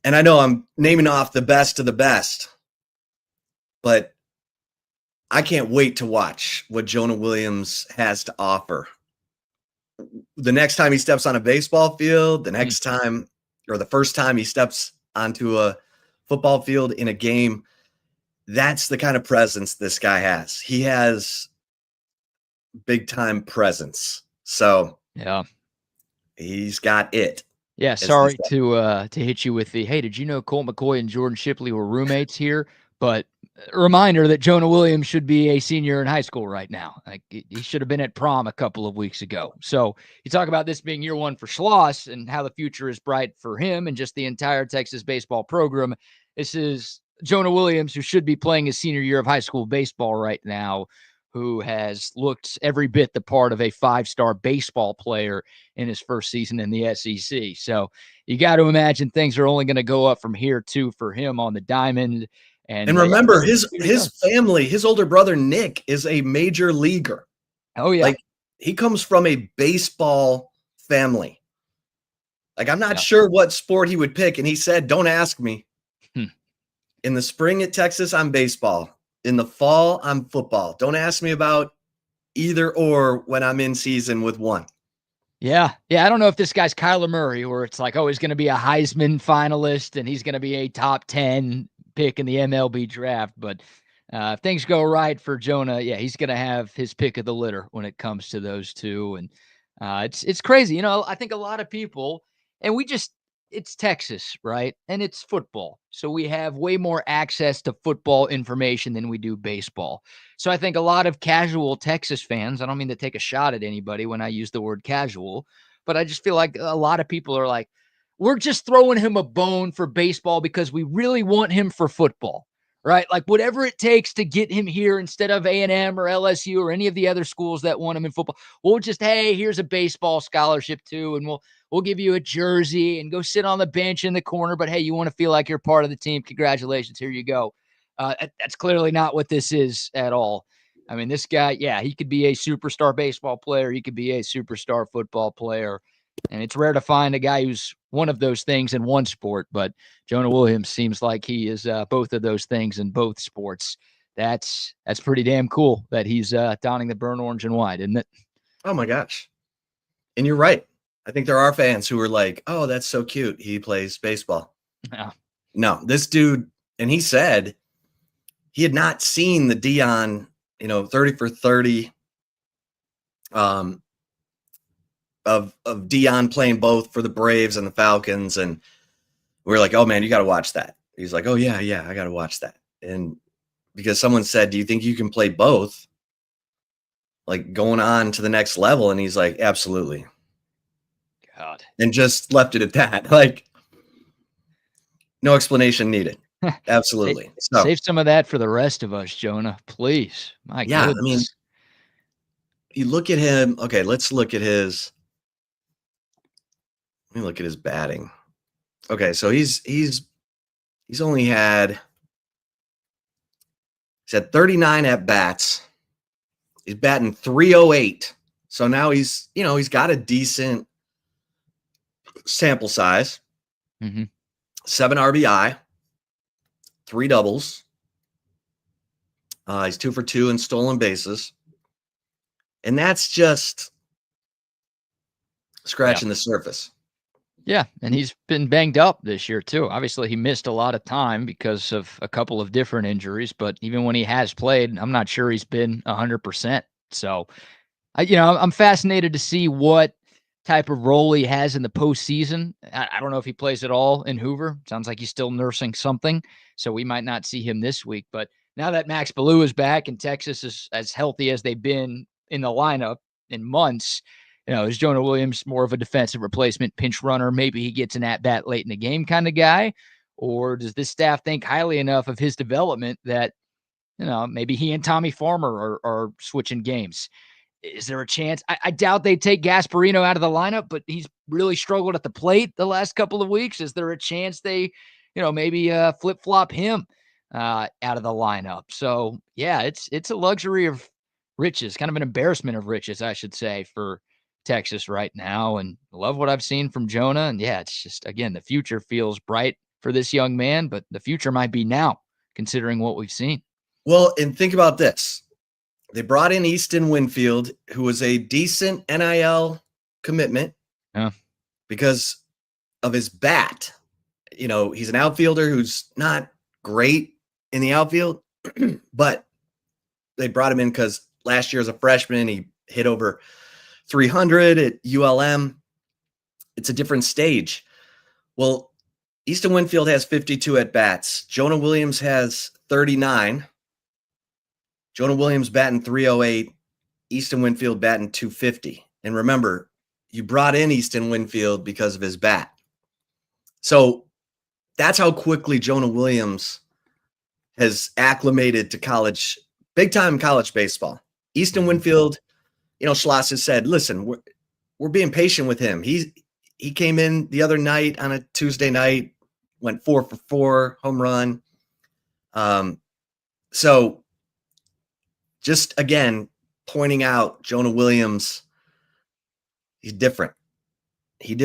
And I know I'm naming off the best of the best, but I can't wait to watch what Jonah Williams has to offer. The next time he steps on a baseball field, the next time, or the first time he steps onto a football field in a game, that's the kind of presence this guy has. He has big time presence. So yeah, he's got it. Yeah, sorry to hit you with the, hey, did you know Colt McCoy and Jordan Shipley were roommates here? But a reminder that Jonah Williams should be a senior in high school right now. Like, he should have been at prom a couple of weeks ago. So you talk about this being year one for Schloss and how the future is bright for him and just the entire Texas baseball program. This is Jonah Williams, who should be playing his senior year of high school baseball right now, who has looked every bit the part of a 5-star baseball player in his first season in the SEC. So you got to imagine things are only going to go up from here too for him on the diamond. And remember, his family, his older brother Nick, is a major leaguer. Oh yeah, like, he comes from a baseball family. Like, I'm not sure what sport he would pick, and he said, "Don't ask me." In the spring at Texas, I'm baseball. In the fall, I'm football. Don't ask me about either or when I'm in season with one. Yeah. I don't know if this guy's Kyler Murray, where it's like, oh, he's going to be a Heisman finalist and he's going to be a top 10 pick in the MLB draft. But if things go right for Jonah, yeah, he's going to have his pick of the litter when it comes to those two. And it's crazy. You know, I think a lot of people, and it's Texas, right? And it's football. So we have way more access to football information than we do baseball. So I think a lot of casual Texas fans, I don't mean to take a shot at anybody when I use the word casual, but I just feel like a lot of people are like, we're just throwing him a bone for baseball because we really want him for football, right? Like, whatever it takes to get him here instead of A&M or LSU or any of the other schools that want him in football. We'll just, hey, here's a baseball scholarship too, and we'll give you a jersey and go sit on the bench in the corner. But hey, you want to feel like you're part of the team. Congratulations. Here you go. That's clearly not what this is at all. I mean, this guy, yeah, he could be a superstar baseball player. He could be a superstar football player. And it's rare to find a guy who's one of those things in one sport. But Jonah Williams seems like he is both of those things in both sports. That's pretty damn cool that he's donning the burnt orange and white, isn't it? Oh, my gosh. And you're right. I think there are fans who are like, oh, that's so cute. He plays baseball. Yeah. No, this dude, and he said he had not seen the Dion, 30 for 30 of Dion playing both for the Braves and the Falcons. And we were like, oh, man, you got to watch that. He's like, oh, yeah, I got to watch that. And because someone said, do you think you can play both? Like, going on to the next level. And he's like, absolutely. God. And just left it at that. Like, no explanation needed. Absolutely. Save some of that for the rest of us, Jonah, please. My goodness. I mean, you look at him. Okay, let's look at his me look at his batting. Okay, so he's only had 39 at bats. He's batting 308. So now he's got a decent sample size. 7 RBI, 3 doubles. He's 2 for 2 in stolen bases. And that's just scratching the surface. Yeah, and he's been banged up this year too. Obviously, he missed a lot of time because of a couple of different injuries, but even when he has played, I'm not sure he's been 100%. So, I'm fascinated to see what type of role he has in the postseason. I don't know if he plays at all in Hoover. Sounds like he's still nursing something, so we might not see him this week. But now that Max Ballou is back and Texas is as healthy as they've been in the lineup in months, is Jonah Williams more of a defensive replacement pinch runner? Maybe he gets an at-bat late in the game kind of guy? Or does this staff think highly enough of his development that, maybe he and Tommy Farmer are switching games? Is there a chance? I doubt they take Gasparino out of the lineup, but he's really struggled at the plate the last couple of weeks. Is there a chance they, maybe flip-flop him out of the lineup? So, yeah, it's a luxury of riches, kind of an embarrassment of riches, I should say, for Texas right now, and love what I've seen from Jonah. And yeah, it's just, again, the future feels bright for this young man, but the future might be now, considering what we've seen. Well, and think about this. They brought in Easton Winfield, who was a decent NIL commitment because of his bat. He's an outfielder who's not great in the outfield, but they brought him in because last year as a freshman, he hit over 300 at ULM. It's a different stage. Well, Easton Winfield has 52 at bats. Jonah Williams has 39. Jonah Williams batting 308. Easton Winfield batting 250. And remember, you brought in Easton Winfield because of his bat. So that's how quickly Jonah Williams has acclimated to college, big time college baseball. Easton Winfield, Schloss has said, listen, we're being patient with him. He came in the other night on a Tuesday night, went 4 for 4, home run. So just again, pointing out Jonah Williams, he's different. You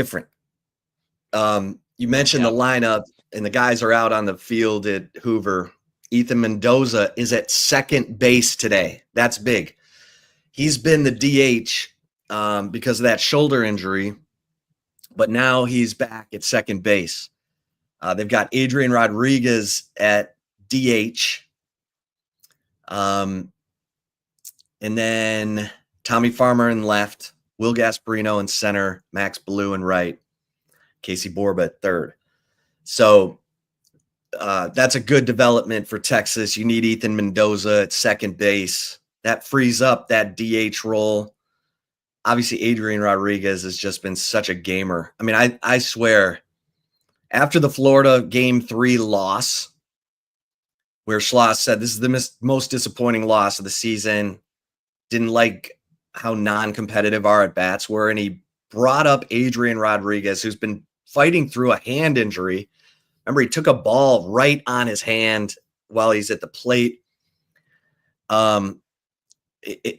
mentioned the lineup, and the guys are out on the field at Hoover. Ethan Mendoza is at second base today. That's big. He's been the DH because of that shoulder injury, but now he's back at second base. They've got Adrian Rodriguez at DH. And then Tommy Farmer in left, Will Gasparino in center, Max Ballou in right, Casey Borba at third. So that's a good development for Texas. You need Ethan Mendoza at second base. That frees up that DH role. Obviously, Adrian Rodriguez has just been such a gamer. I mean, I swear, after the Florida Game 3 loss, where Schloss said this is the most disappointing loss of the season, didn't like how non-competitive our at-bats were, and he brought up Adrian Rodriguez, who's been fighting through a hand injury. Remember, he took a ball right on his hand while he's at the plate.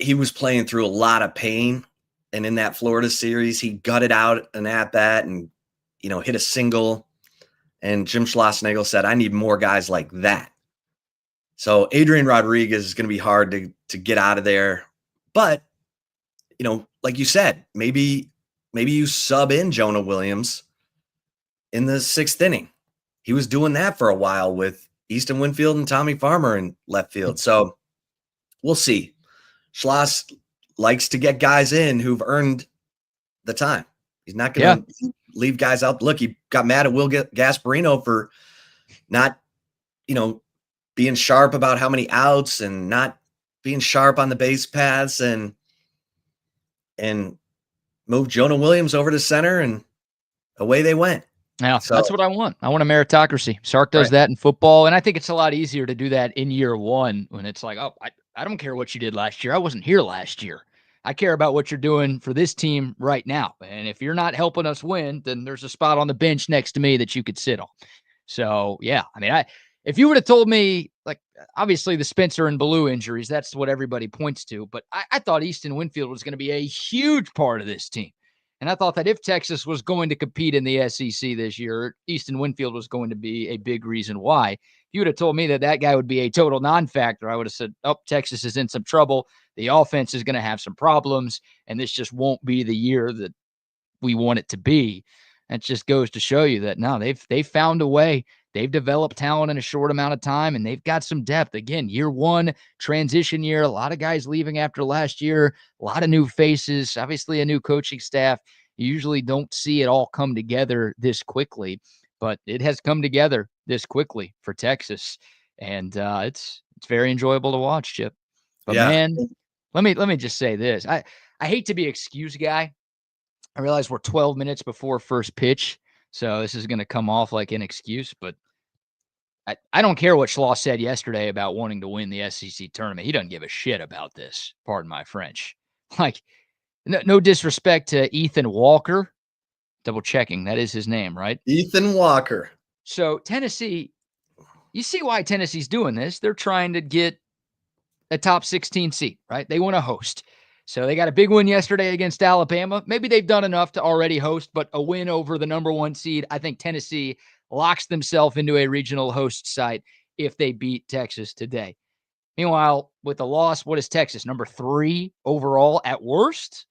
He was playing through a lot of pain, and in that Florida series, he gutted out an at-bat and, hit a single. And Jim Schlossnagle said, I need more guys like that. So Adrian Rodriguez is going to be hard to get out of there. But, like you said, maybe you sub in Jonah Williams in the 6th inning. He was doing that for a while with Easton Winfield and Tommy Farmer in left field. So we'll see. Schloss likes to get guys in who've earned the time. He's not going to leave guys out. Look, he got mad at Will Gasparino for not, being sharp about how many outs and not being sharp on the base paths, and moved Jonah Williams over to center, and away they went. Yeah, so that's what I want. I want a meritocracy. Sark does that in football, and I think it's a lot easier to do that in year one when it's like, oh, I don't care what you did last year. I wasn't here last year. I care about what you're doing for this team right now. And if you're not helping us win, then there's a spot on the bench next to me that you could sit on. So, yeah, I mean, if you would have told me, like, obviously the Spencer and Ballou injuries, that's what everybody points to. But I thought Easton Winfield was going to be a huge part of this team. And I thought that if Texas was going to compete in the SEC this year, Easton Winfield was going to be a big reason why. If you would have told me that guy would be a total non-factor, I would have said, oh, Texas is in some trouble. The offense is going to have some problems, and this just won't be the year that we want it to be. That just goes to show you that, no, they've found a way. They've developed talent in a short amount of time, and they've got some depth. Again, year one, transition year, a lot of guys leaving after last year, a lot of new faces, obviously a new coaching staff. You usually don't see it all come together this quickly, but it has come together this quickly for Texas, and it's very enjoyable to watch, Chip. But man, let me just say this. I hate to be excuse guy. I realize we're 12 minutes before first pitch, so this is going to come off like an excuse, but I don't care what Schlaw said yesterday about wanting to win the SEC tournament. He doesn't give a shit about this. Pardon my French. Like, no disrespect to Ethan Walker. Double checking. That is his name, right? Ethan Walker. So Tennessee, you see why Tennessee's doing this. They're trying to get a top 16 seed, right? They want to host. So they got a big win yesterday against Alabama. Maybe they've done enough to already host, but a win over the number one seed, I think Tennessee locks themselves into a regional host site if they beat Texas today. Meanwhile, with the loss, what is Texas? Number 3 overall at worst?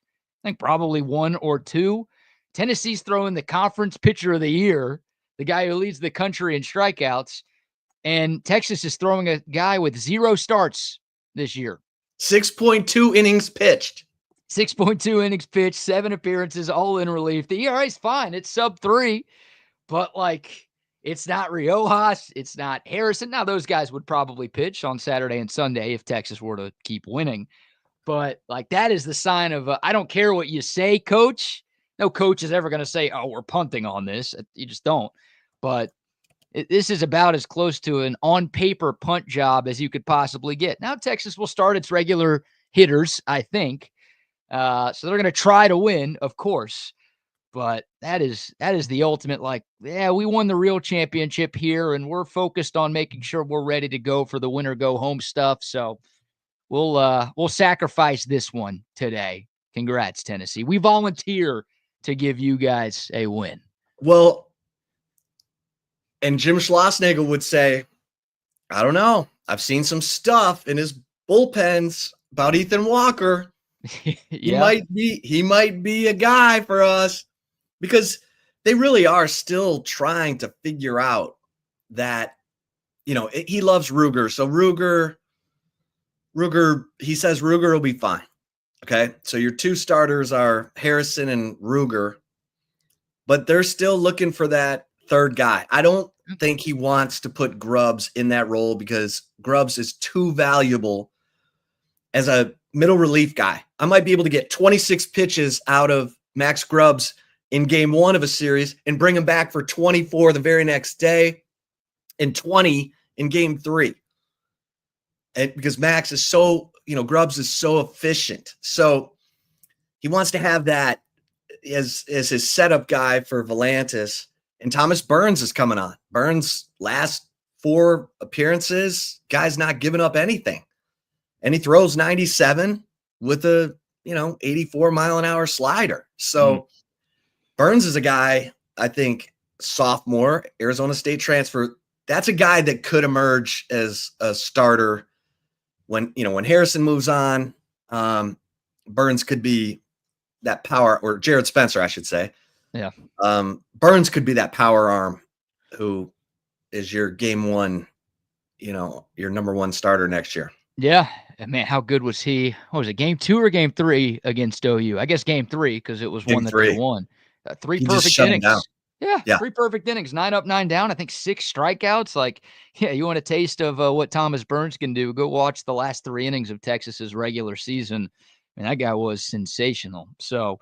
I think probably 1 or 2. Tennessee's throwing the conference pitcher of the year, the guy who leads the country in strikeouts, and Texas is throwing a guy with 0 starts this year. 6.2 innings pitched. 6.2 innings pitched, 7 appearances, all in relief. The ERA is fine. It's sub 3, but like, it's not Riojas. It's not Harrison. Now, those guys would probably pitch on Saturday and Sunday if Texas were to keep winning. But like, that is the sign of, I don't care what you say, coach. No coach is ever going to say, oh, we're punting on this. You just don't. But this is about as close to an on-paper punt job as you could possibly get. Now, Texas will start its regular hitters, I think. So they're going to try to win, of course. But that is the ultimate, like, yeah, we won the real championship here, and we're focused on making sure we're ready to go for the winner go home stuff. So we'll sacrifice this one today. Congrats, Tennessee. We volunteer to give you guys a win. Well, and Jim Schlossnagle would say, I don't know. I've seen some stuff in his bullpens about Ethan Walker. Yeah. He might be a guy for us, because they really are still trying to figure out that, he loves Ruger. So Ruger, he says Ruger will be fine. Okay. So your 2 starters are Harrison and Ruger, but they're still looking for that third guy. I don't think he wants to put Grubbs in that role, because Grubbs is too valuable as a middle relief guy. I might be able to get 26 pitches out of Max Grubbs in game 1 of a series and bring him back for 24 the very next day and 20 in game 3. And because Max is so, Grubbs is so efficient. So he wants to have that as his setup guy for Volantis. And Thomas Burns is coming on. Burns, last 4 appearances, guy's not giving up anything. And he throws 97 with a, 84 mile an hour slider. So Burns is a guy, I think, sophomore, Arizona State transfer. That's a guy that could emerge as a starter when Harrison moves on. Burns could be that power, or Jared Spencer, I should say. Yeah. Burns could be that power arm who is your game 1, your number 1 starter next year. Yeah. Man, how good was he? What was it, game 2 or game 3 against OU? I guess game 3, because it was Game one that 3. they won. 3 He perfect just shut him innings. down. Yeah, 3 perfect innings, 9 up, 9 down. I think 6 strikeouts. Like, yeah, you want a taste of what Thomas Burns can do? Go watch the last 3 innings of Texas's regular season. And that guy was sensational. So,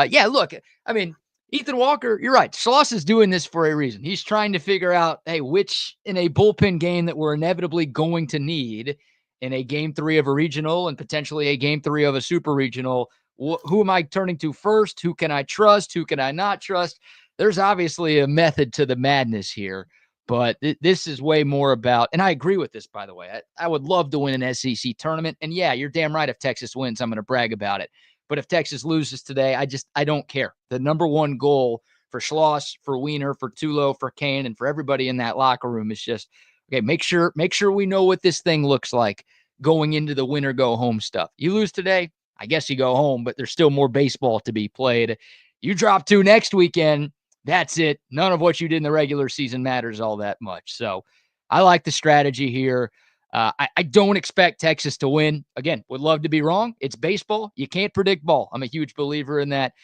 yeah, look, I mean, Ethan Walker, you're right. Schloss is doing this for a reason. He's trying to figure out, hey, which in a bullpen game that we're inevitably going to need, in a game 3 of a regional and potentially a game 3 of a super regional, who am I turning to first? Who can I trust? Who can I not trust? There's obviously a method to the madness here, but this is way more about, and I agree with this, by the way. I would love to win an SEC tournament. And yeah, you're damn right. If Texas wins, I'm going to brag about it. But if Texas loses today, I don't care. The number one goal for Schloss, for Wiener, for Tulo, for Kane, and for everybody in that locker room is just, okay, make sure we know what this thing looks like going into the win or go home stuff. You lose today, I guess you go home, but there's still more baseball to be played. You drop 2 next weekend, that's it. None of what you did in the regular season matters all that much. So I like the strategy here. I don't expect Texas to win. Again, would love to be wrong. It's baseball. You can't predict ball. I'm a huge believer in that.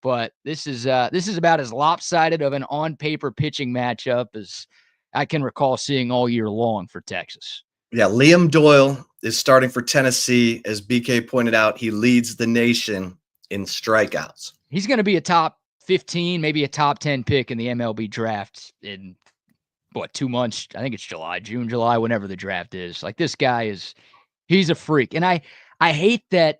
But this is about as lopsided of an on-paper pitching matchup as I can recall seeing all year long for Texas. Yeah, Liam Doyle is starting for Tennessee. As BK pointed out, he leads the nation in strikeouts. He's going to be a top 15, maybe a top 10 pick in the MLB draft in, 2 months? I think it's June, July, whenever the draft is. Like, this guy he's a freak. And I hate that,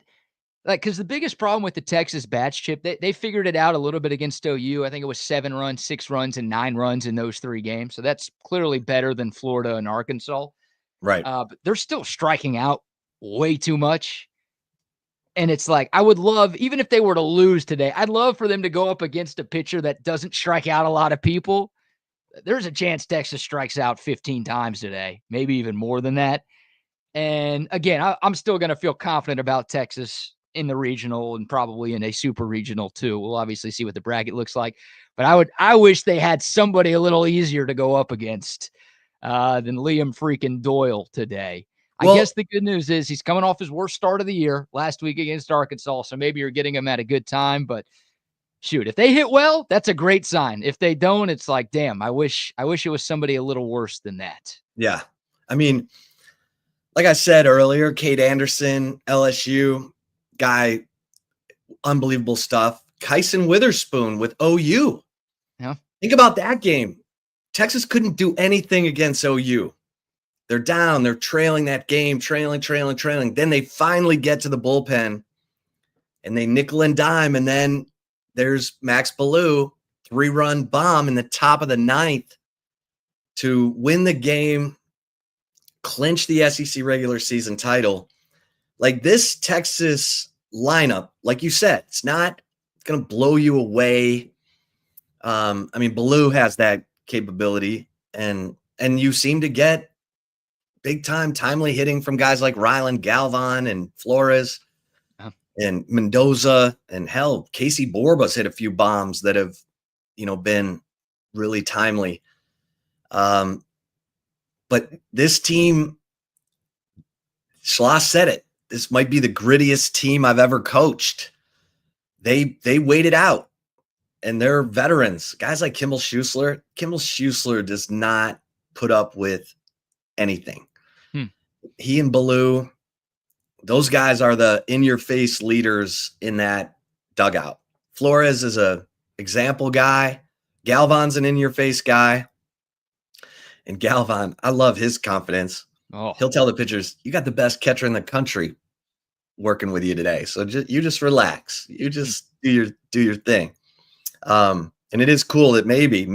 like, because the biggest problem with the Texas batch chip, they figured it out a little bit against OU. I think it was 7 runs, 6 runs, and 9 runs in those 3 games. So that's clearly better than Florida and Arkansas. Right. But they're still striking out way too much. And it's like, I would love, even if they were to lose today, I'd love for them to go up against a pitcher that doesn't strike out a lot of people. There's a chance Texas strikes out 15 times today, maybe even more than that. And again, I'm still going to feel confident about Texas in the regional and probably in a super regional too. We'll obviously see what the bracket looks like, but I wish they had somebody a little easier to go up against than Liam freaking Doyle today. Well, I guess the good news is he's coming off his worst start of the year last week against Arkansas. So maybe you're getting him at a good time, but shoot, if they hit well, that's a great sign. If they don't, it's like, damn, I wish it was somebody a little worse than that. Yeah. I mean, like I said earlier, Cade Anderson, LSU guy, unbelievable stuff. Kyson Witherspoon with OU. Yeah. Think about that game. Texas couldn't do anything against OU. They're down. They're trailing that game, trailing. Then they finally get to the bullpen, and they nickel and dime, and then there's Max Ballou, 3-run bomb in the top of the 9th to win the game, clinch the SEC regular season title. Like, this Texas lineup, like you said, it's not going to blow you away. I mean, Ballou has that capability, and you seem to get big-time timely hitting from guys like Ryland Galvan and Flores and Mendoza, and hell, Casey Borba's hit a few bombs that have, been really timely. But this team, Schloss said it, this might be the grittiest team I've ever coached. They waited out, and they're veterans. Guys like Kimball Schusler. Kimball Schusler does not put up with anything. He and Ballou, those guys are the in-your-face leaders in that dugout. Flores is a example guy. Galvan's an in-your-face guy. And Galvan, I love his confidence. Oh. He'll tell the pitchers, you got the best catcher in the country working with you today. So you just relax. You just do your thing. And it is cool that maybe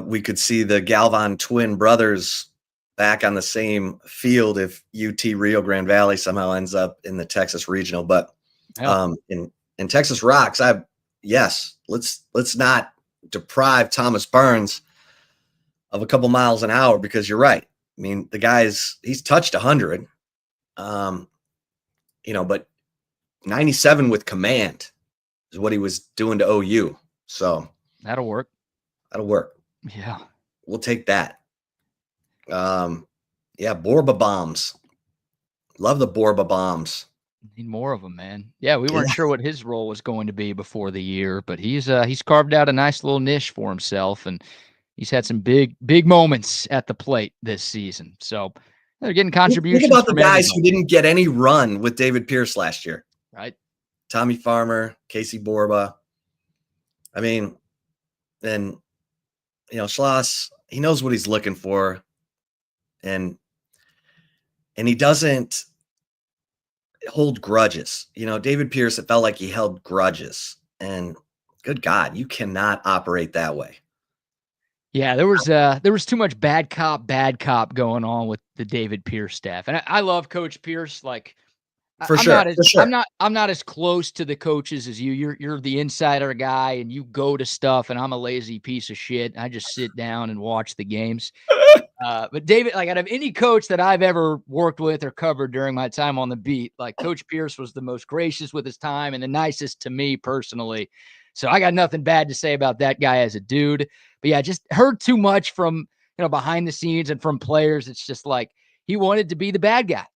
we could see the Galvan twin brothers back on the same field if UT Rio Grande Valley somehow ends up in the Texas regional. But in Texas rocks, let's not deprive Thomas Burns of a couple miles an hour, because you're right. I mean, the he's touched 100, but 97 with command is what he was doing to OU. So that'll work. Yeah. We'll take that. Borba bombs. Love the Borba bombs. Need more of them, man. Yeah, we weren't sure what his role was going to be before the year, but he's carved out a nice little niche for himself, and he's had some big moments at the plate this season. So they're getting contributions. Think about the guys who didn't get any run with David Pierce last year. Right. Tommy Farmer, Casey Borba. I mean, and Schloss, he knows what he's looking for. And and he doesn't hold grudges. David Pierce, it felt like he held grudges, and good God, you cannot operate that way. Yeah, there was too much bad cop going on with the David Pierce staff. And I love Coach Pierce. Like, For sure. I'm not as close to the coaches as you. You're the insider guy, and you go to stuff, and I'm a lazy piece of shit. I just sit down and watch the games. But David, like, out of any coach that I've ever worked with or covered during my time on the beat, like, Coach Pierce was the most gracious with his time and the nicest to me personally. So I got nothing bad to say about that guy as a dude. But yeah, just heard too much from, behind the scenes and from players. It's just like he wanted to be the bad guy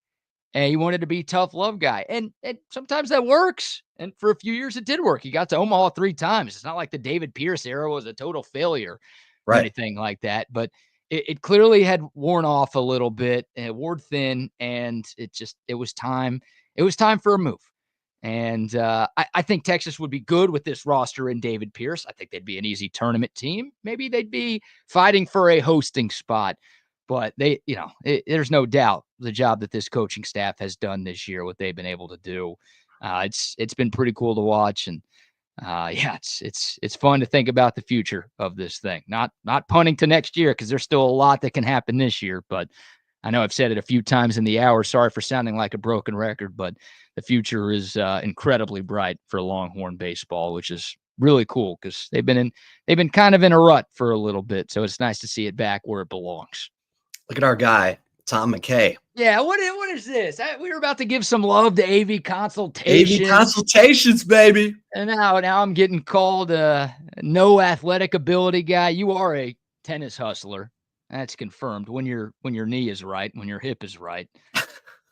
and he wanted to be tough love guy. And sometimes that works. And for a few years it did work. He got to Omaha 3 times. It's not like the David Pierce era was a total failure or anything like that. But it clearly had worn off a little bit and it wore thin, and it was time. It was time for a move. And I think Texas would be good with this roster and David Pierce. I think they'd be an easy tournament team. Maybe they'd be fighting for a hosting spot, but there's no doubt the job that this coaching staff has done this year, what they've been able to do. It's been pretty cool to watch. And it's fun to think about the future of this thing. Not punting to next year, because there's still a lot that can happen this year. But I know I've said it a few times in the hour. Sorry for sounding like a broken record, but the future is incredibly bright for Longhorn baseball, which is really cool because they've been kind of in a rut for a little bit. So it's nice to see it back where it belongs. Look at our guy, Tom McKay. Yeah, what is this? We were about to give some love to AV Consultations. AV Consultations, baby. And now I'm getting called no athletic ability guy. You are a tennis hustler. That's confirmed when your knee is right, when your hip is right.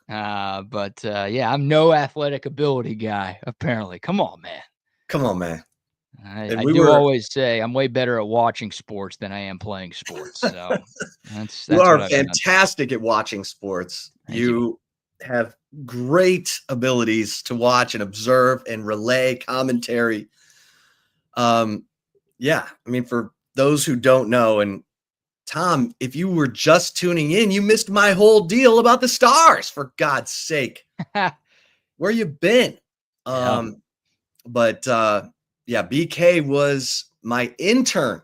But I'm no athletic ability guy, apparently. Come on, man. I always say I'm way better at watching sports than I am playing sports. So that's you are fantastic at watching sports. You have great abilities to watch and observe and relay commentary. I mean, for those who don't know, and Tom, if you were just tuning in, you missed my whole deal about the Stars, for God's sake. Where you been? BK was my intern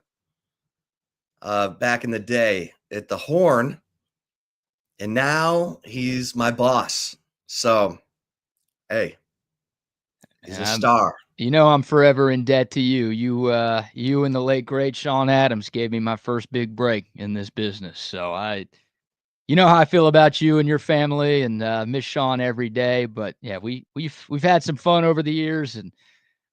back in the day at the Horn, and now he's my boss. So, hey, he's a star. I'm forever in debt to you. You and the late great Sean Adams gave me my first big break in this business. So you know how I feel about you and your family, and miss Sean every day. But yeah, we've had some fun over the years, and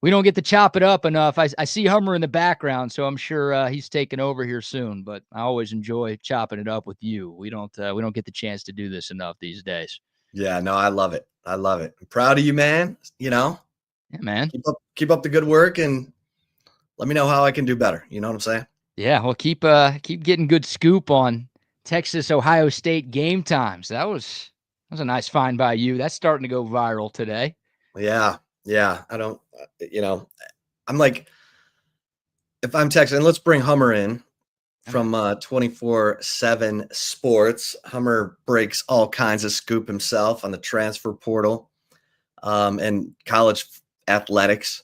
we don't get to chop it up enough. I see Hummer in the background, so I'm sure he's taking over here soon. But I always enjoy chopping it up with you. We don't get the chance to do this enough these days. Yeah, no, I love it. I'm proud of you, man. Yeah, man. Keep up the good work, and let me know how I can do better. You know what I'm saying? Yeah, well, keep getting good scoop on Texas Ohio State game times. That was a nice find by you. That's starting to go viral today. Yeah. I don't, I'm like, if I'm Texas, and let's bring Hummer in from 24/7 Sports. Hummer breaks all kinds of scoop himself on the transfer portal and college athletics.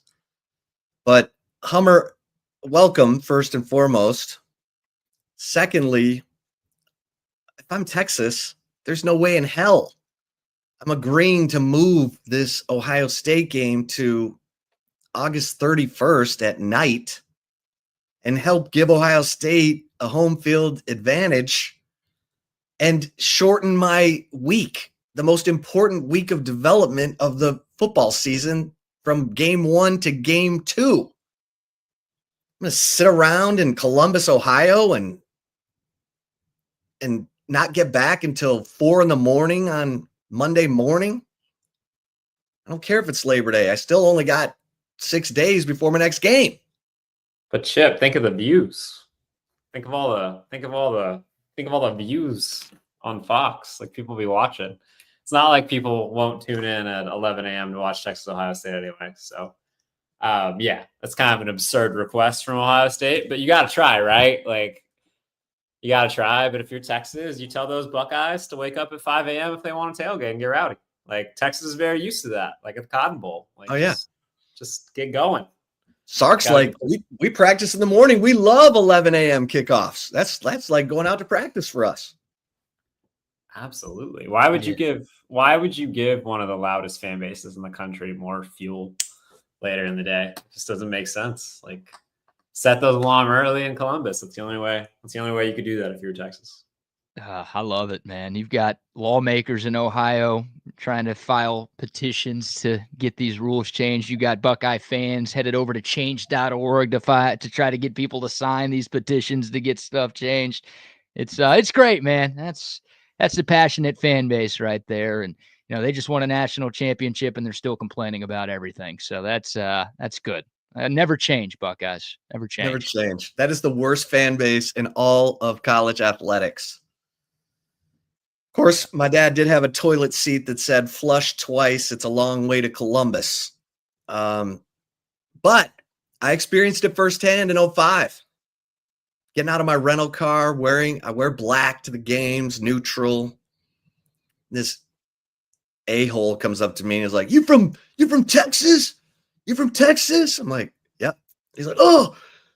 But Hummer, welcome first and foremost. Secondly, if I'm Texas, there's no way in hell I'm agreeing to move this Ohio State game to August 31st at night and help give Ohio State a home field advantage and shorten my week, the most important week of development of the football season, from game 1 to game 2. I'm going to sit around in Columbus, Ohio and not get back until 4 a.m. on Monday morning. I don't care if it's Labor Day. I still only got 6 days before my next game. But Chip, think of the views. Think of all the views on Fox. Like, people be watching. It's not like people won't tune in at 11 a.m. to watch Texas Ohio State anyway. So, that's kind of an absurd request from Ohio State, but you got to try, right? Like, You got to try. But if you're Texas, you tell those Buckeyes to wake up at 5 a.m. if they want to tailgate and get rowdy. Like Texas is very used to that. Like at the Cotton Bowl. Like, Oh, yeah. Just get going. Sark's like, we practice in the morning. We love 11 a.m. kickoffs. That's like going out to practice for us. Absolutely. Why would you give one of the loudest fan bases in the country more fuel later in the day? It just doesn't make sense. Like, set those alarm early in Columbus. That's the only way. That's the only way you could do that if you're Texas. I love it, man. You've got lawmakers in Ohio trying to file petitions to get these rules changed. You got Buckeye fans headed over to change.org to try to get people to sign these petitions to get stuff changed. It's great, man. That's the passionate fan base right there. And they just won a national championship and they're still complaining about everything. So that's good. Never change, Buckeyes. Never change. Never change. That is the worst fan base in all of college athletics. Of course, my dad did have a toilet seat that said flush twice. It's a long way to Columbus. But I experienced it firsthand in 2005. Getting out of my rental car, I wear black to the games, neutral. This a-hole comes up to me and is like, you from Texas? You from Texas? I'm like, yep. He's like, oh,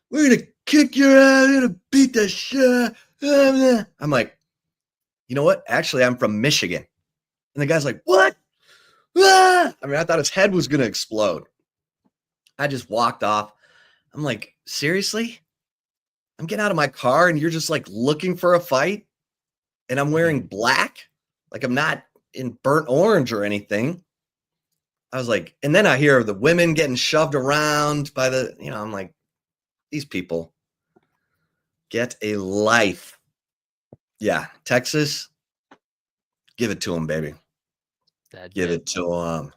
we're going to kick your ass. We're going to beat the shit. I'm like, you know what? Actually, I'm from Michigan. And the guy's like, what? Ah! I mean, I thought his head was going to explode. I just walked off. I'm like, seriously? I'm getting out of my car and you're just like looking for a fight? And I'm wearing black? Like I'm not in burnt orange or anything. I was like, and then I hear the women getting shoved around by I'm like, these people get a life. Yeah, Texas, give it to them, baby. Give it to them.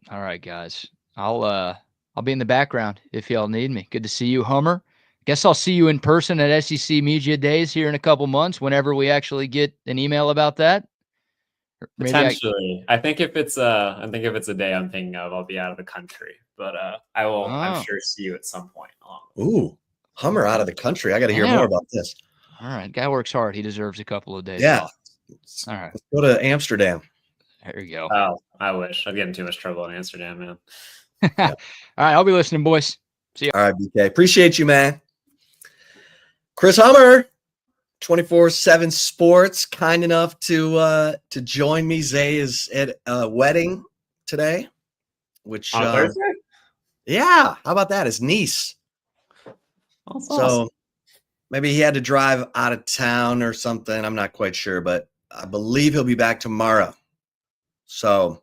All right, guys. I'll be in the background if y'all need me. Good to see you, Hummer. Guess I'll see you in person at SEC Media Days here in a couple months whenever we actually get an email about that. Potentially. I think if it's a day I'm thinking of, I'll be out of the country. But I will, I'm sure, see you at some point. Ooh, Hummer out of the country. I got to hear more about this. All right. Guy works hard. He deserves a couple of days off. All right. Let's go to Amsterdam. There you go. Oh, I wish. I'd get in too much trouble in Amsterdam, man. All right. I'll be listening, boys. See you. All right, BK. Appreciate you, man. Chris Hummer, 24/7 Sports, kind enough to join me. Zay is at a wedding today, which on Thursday? Yeah, how about that? His niece. That's so awesome. Maybe he had to drive out of town or something. I'm not quite sure, but I believe he'll be back tomorrow. So,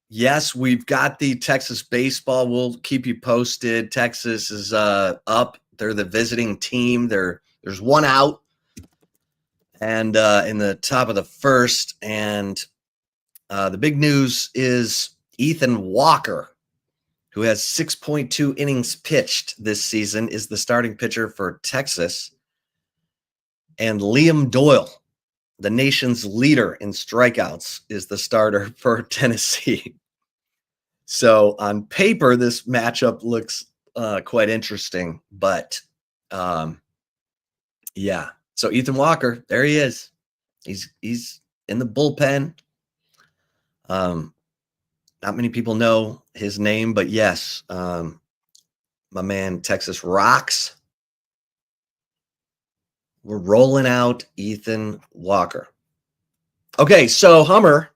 yes, we've got the Texas baseball. We'll keep you posted. Texas is up. They're the visiting team. There's one out, and in the top of the first. And the big news is Ethan Walker, who has 6.2 innings pitched this season, is the starting pitcher for Texas. And Liam Doyle, the nation's leader in strikeouts, is the starter for Tennessee. So on paper, this matchup looks quite interesting. But yeah, so Ethan Walker, there he is. He's in the bullpen. Not many people know his name, but yes, my man, Texas rocks. We're rolling out Ethan Walker. Okay, so Hummer,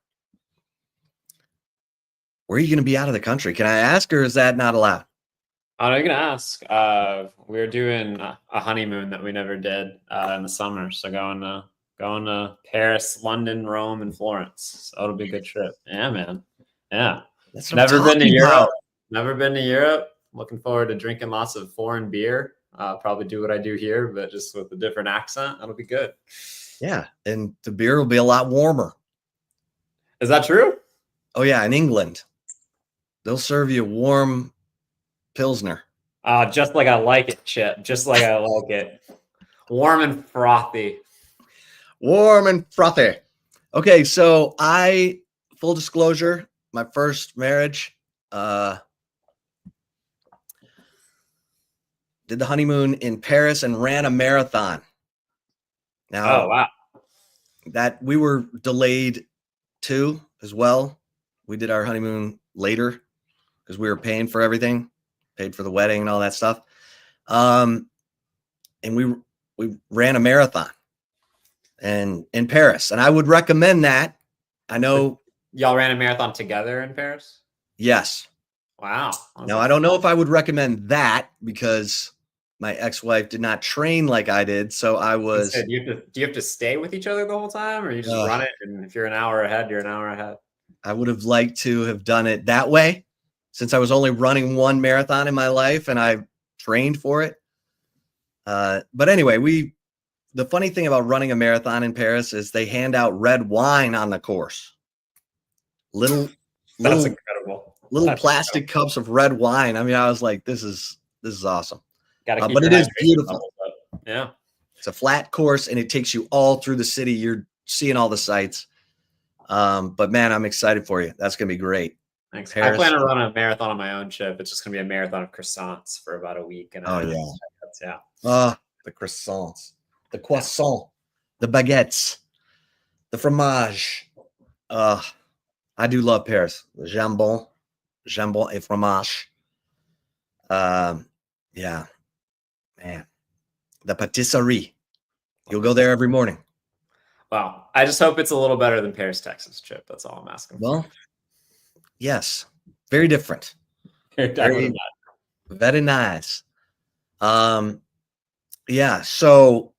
where are you going to be out of the country? Can I ask, or is that not allowed? I'm going to ask. We're doing a honeymoon that we never did in the summer. So going to Paris, London, Rome, and Florence. So it'll be a good trip. Yeah, man. Yeah. Never been to Europe. Never been to Europe. Looking forward to drinking lots of foreign beer. Probably do what I do here, but just with a different accent. That'll be good. Yeah, and the beer will be a lot warmer. Is that true? Oh, yeah, in England. They'll serve you warm Pilsner. Just like I like it, Chip. Just like I like it. Warm and frothy. Warm and frothy. Okay, so full disclosure, my first marriage, did the honeymoon in Paris and ran a marathon Now, Oh, wow. that we were delayed too as well. We did our honeymoon later because we were paying for everything, paid for the wedding and all that stuff. And we ran a marathon and in Paris, and I would recommend that. I know y'all ran a marathon together in Paris. Yes. Wow. Now I don't know if I would recommend that because my ex-wife did not train like I did, so I was. Do you have to stay with each other the whole time, or you just run it? And if you're an hour ahead, you're an hour ahead. I would have liked to have done it that way, since I was only running one marathon in my life and I trained for it. But anyway, the funny thing about running a marathon in Paris is they hand out red wine on the course. That's incredible. Little plastic cups of red wine. I mean, I was like, this is awesome. But it is beautiful. Yeah. It's a flat course and it takes you all through the city. You're seeing all the sights. But man, I'm excited for you. That's going to be great. Thanks. Paris. I plan to run a marathon on my own, Chip. It's just going to be a marathon of croissants for about a week. And yeah. The croissants, the croissant, the baguettes, the fromage. I do love Paris. The jambon et fromage. Yeah, man. The patisserie. You'll go there every morning. Wow. I just hope it's a little better than Paris, Texas, Chip. That's all I'm asking. Well, yes. Very different. Very nice. Yeah. So,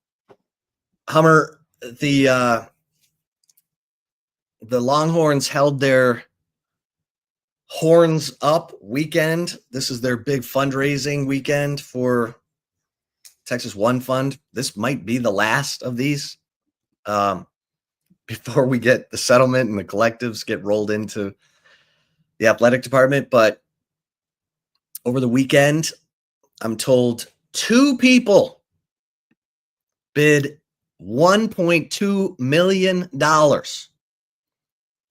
Hummer, the Longhorns held their Horns Up weekend. This is their big fundraising weekend for Texas One Fund. This might be the last of these before we get the settlement and the collectives get rolled into the athletic department. But over the weekend, I'm told 2 people bid $1.2 million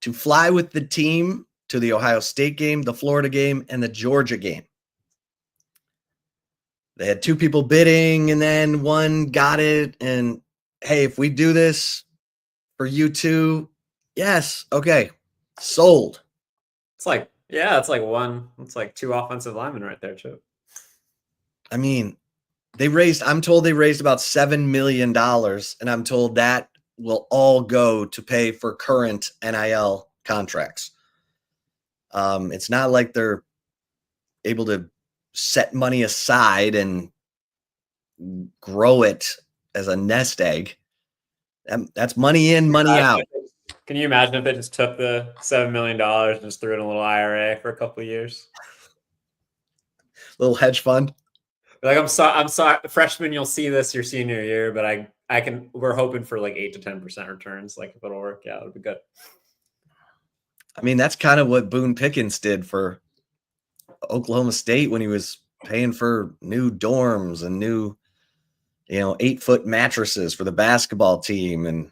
to fly with the team to the Ohio State game, the Florida game, and the Georgia game. They had 2 people bidding, and then one got it. And hey, if we do this for you two, yes, okay, sold. It's like 2 offensive linemen right there, Chip. I mean, I'm told they raised about $7 million, and I'm told that will all go to pay for current NIL contracts. It's not like they're able to set money aside and grow it as a nest egg. That's money in, money out. Can you imagine if they just took the $7 million and just threw it in a little IRA for a couple of years? Little hedge fund. Like, I'm sorry, freshman, you'll see this your senior year, but we're hoping for like 8 to 10% returns. Like, if it'll work, yeah, it'll be good. I mean, that's kind of what Boone Pickens did for Oklahoma State when he was paying for new dorms and new, 8-foot mattresses for the basketball team. And,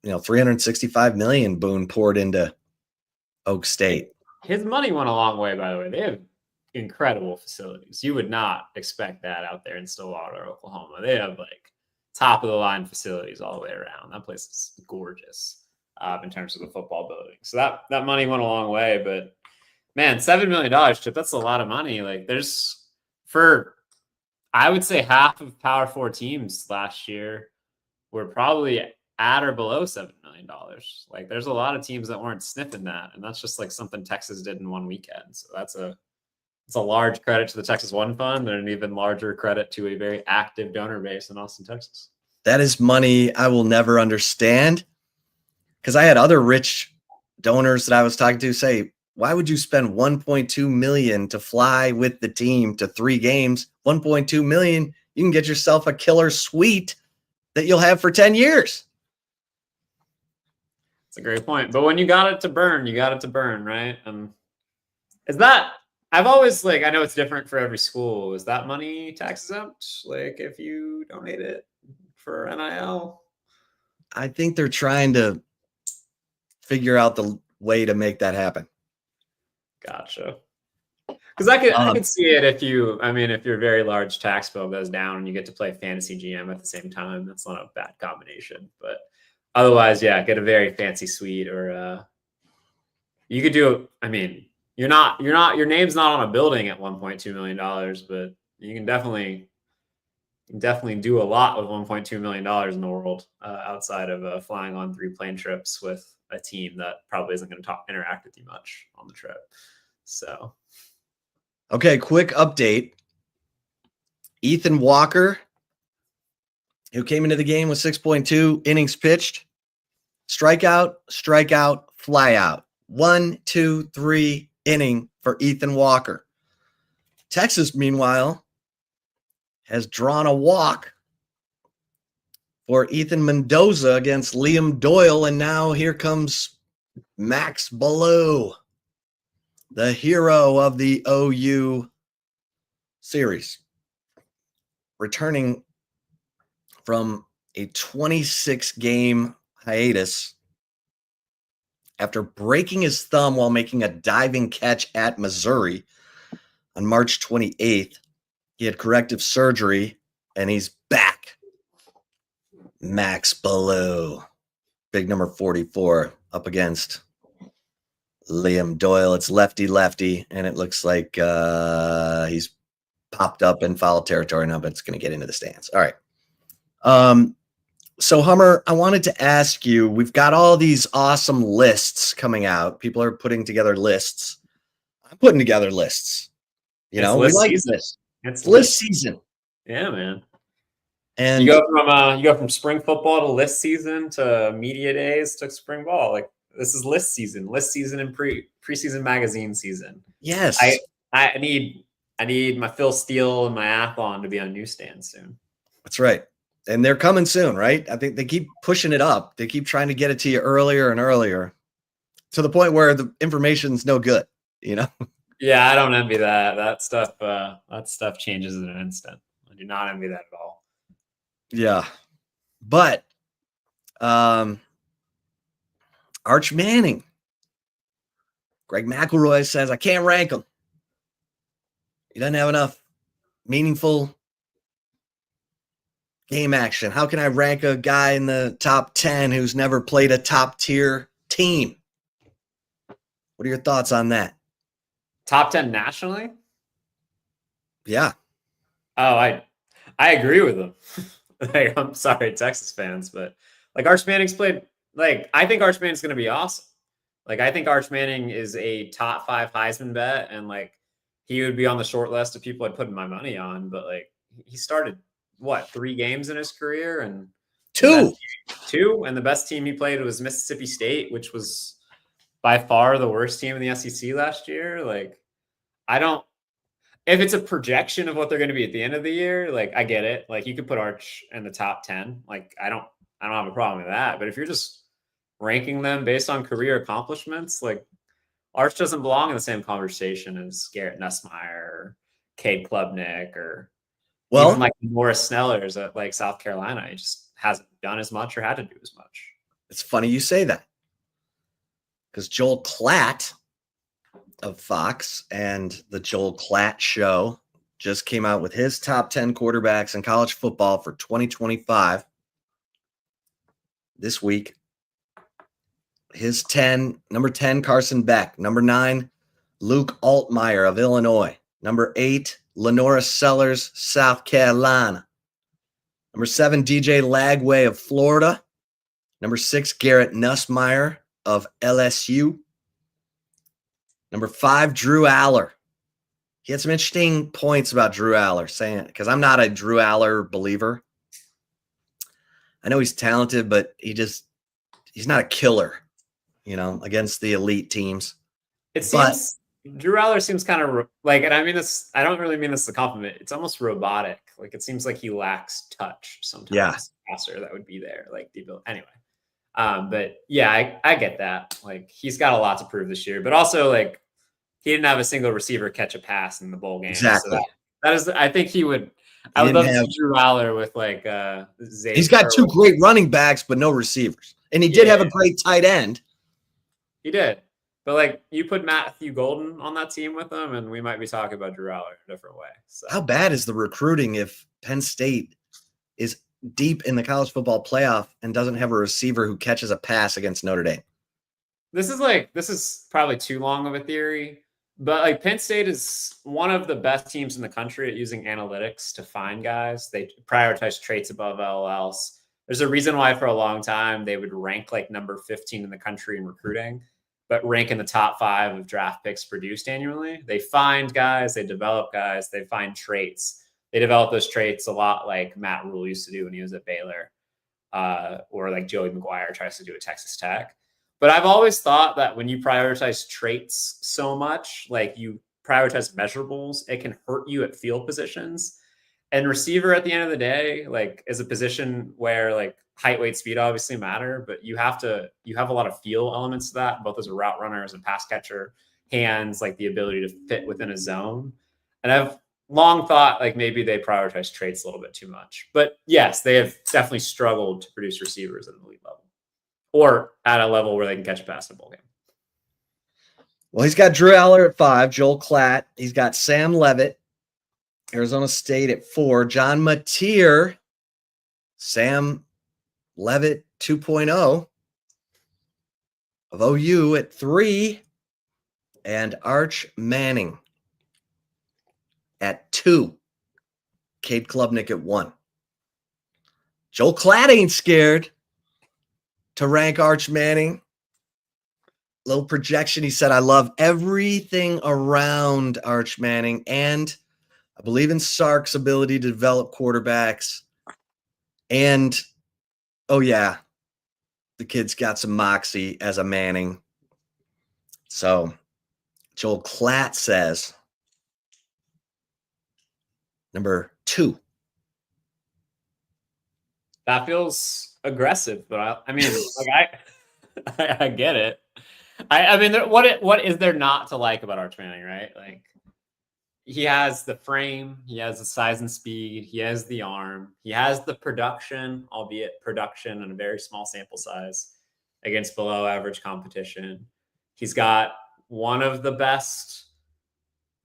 $365 million Boone poured into Oak State. His money went a long way, by the way. They have incredible facilities. You would not expect that out there in Stillwater, Oklahoma. They have like top of the line facilities all the way around. That place is gorgeous in terms of the football building. So that money went a long way. But man, $7 million, Chip, that's a lot of money. Like, I would say half of Power 4 teams last year were probably at or below $7 million. Like, there's a lot of teams that weren't sniffing that, and that's just like something Texas did in one weekend. So it's a large credit to the Texas One Fund, and an even larger credit to a very active donor base in Austin, Texas. That is money I will never understand, because I had other rich donors that I was talking to say, why would you spend $1.2 million to fly with the team to 3 games? $1.2 million, you can get yourself a killer suite that you'll have for 10 years. It's a great point. But when you got it to burn, right? Is that, I've always, like, I know it's different for every school. Is that money tax exempt? Like, if you donate it for NIL? I think they're trying to figure out the way to make that happen. Gotcha. Because I could see it if your very large tax bill goes down and you get to play fantasy GM at the same time. That's not a bad combination. But otherwise, yeah, get a very fancy suite, or you could do. I mean, your name's not on a building at $1.2 million, but you can definitely do a lot with $1.2 million in the world outside of flying on 3 plane trips with a team that probably isn't going to interact with you much on the trip. So. Okay, quick update. Ethan Walker, who came into the game with 6.2 innings pitched, strikeout, flyout. 1, 2, 3 inning for Ethan Walker. Texas, meanwhile, has drawn a walk for Ethan Mendoza against Liam Doyle, and now here comes Max Ballou, the hero of the OU series, returning from a 26-game hiatus after breaking his thumb while making a diving catch at Missouri on March 28th. He had corrective surgery, and he's back. Max Ballou, big number 44, up against Liam Doyle. It's lefty, and it looks like he's popped up in foul territory now, but it's going to get into the stands. All right. So Hummer, I wanted to ask you, we've got all these awesome lists coming out. People are putting together lists. I'm putting together lists. We like this. It's list season. Yeah, man. And you go from spring football to list season to media days to spring ball. Like, this is list season and preseason magazine season. Yes. I need my Phil Steele and my Athlon to be on newsstands soon. That's right. And they're coming soon, right? I think they keep pushing it up. They keep trying to get it to you earlier and earlier, to the point where the information's no good, Yeah, I don't envy that. That stuff changes in an instant. I do not envy that at all. Yeah. But Arch Manning, Greg McElroy says, I can't rank him. He doesn't have enough meaningful game action. How can I rank a guy in the top 10 who's never played a top tier team? What are your thoughts on that? Top 10 nationally? Yeah. Oh, I agree with him. I'm sorry, Texas fans, but Arch Manning's played. I think Arch Manning's going to be awesome. I think Arch Manning is a top 5 Heisman bet, and he would be on the short list of people I'd put my money on. But he started 3 games in his career, and 2, and the best team he played was Mississippi State, which was by far the worst team in the SEC last year. If it's a projection of what they're going to be at the end of the year, I get it. You could put Arch in the top 10. I don't have a problem with that. But if you're just ranking them based on career accomplishments, Arch doesn't belong in the same conversation as Garrett Nussmeier or Cade Klubnik or even Morris Snellers at South Carolina. He just hasn't done as much or had to do as much. It's funny you say that, because Joel Klatt of Fox and the Joel Klatt Show just came out with his top 10 quarterbacks in college football for 2025 this week. His number 10, Carson Beck. Number 9, Luke Altmaier of Illinois. Number 8, Lenora Sellers, South Carolina. Number 7, DJ Lagway of Florida. Number 6, Garrett Nussmeier of LSU. Number 5, Drew Aller. He had some interesting points about Drew Aller, saying, because I'm not a Drew Aller believer. I know he's talented, but he's not a killer, against the elite teams. Drew Aller seems kind of and I mean this, I don't really mean this as a compliment. It's almost robotic. It seems like he lacks touch sometimes. Yeah. Passer that would be there, the ability. Anyway. But yeah, I get that. He's got a lot to prove this year, but also he didn't have a single receiver catch a pass in the bowl game. Exactly. So that is, I think he would. I would love to see Drew Aller with Zay. He's got 2 great running backs, but no receivers, and he did have a great tight end. He did. But like you put Matthew Golden on that team with them, and we might be talking about Drew Aller in a different way. So How bad is the recruiting if Penn State is deep in the college football playoff and doesn't have a receiver who catches a pass against Notre Dame? This is probably too long of a theory, but like Penn State is one of the best teams in the country at using analytics to find guys. They prioritize traits above all else. There's a reason why for a long time they would rank like number 15 in the country in recruiting, but rank in the top 5 of draft picks produced annually. They find guys, they develop guys, they find traits. They develop those traits a lot like Matt Rule used to do when he was at Baylor, or like Joey McGuire tries to do at Texas Tech. But I've always thought that when you prioritize traits so much, like you prioritize measurables, it can hurt you at field positions. And receiver at the end of the day, like is a position where like height, weight, speed obviously matter, but you have a lot of feel elements to that, both as a route runner, as a pass catcher, hands, like the ability to fit within a zone. And I've long thought like maybe they prioritize traits a little bit too much. But yes, they have definitely struggled to produce receivers at an elite level or at a level where they can catch a pass in a bowl game. Well, he's got Drew Aller at 5, Joel Klatt. He's got Sam Levitt, Arizona State at 4, John Mateer, Sam Levitt 2.0 of OU at 3, and Arch Manning at 2. Cade Klubnik at 1. Joel Klatt ain't scared to rank Arch Manning. Little projection. He said, I love everything around Arch Manning, and I believe in Sark's ability to develop quarterbacks. And, oh, yeah, the kid's got some moxie as a Manning. So Joel Klatt says, number 2. That feels aggressive, but I mean, like I get it. I mean, what is there not to like about Arch Manning, right? Like he has the frame, he has the size and speed, he has the arm, he has the production, albeit production in a very small sample size against below average competition. He's got one of the best.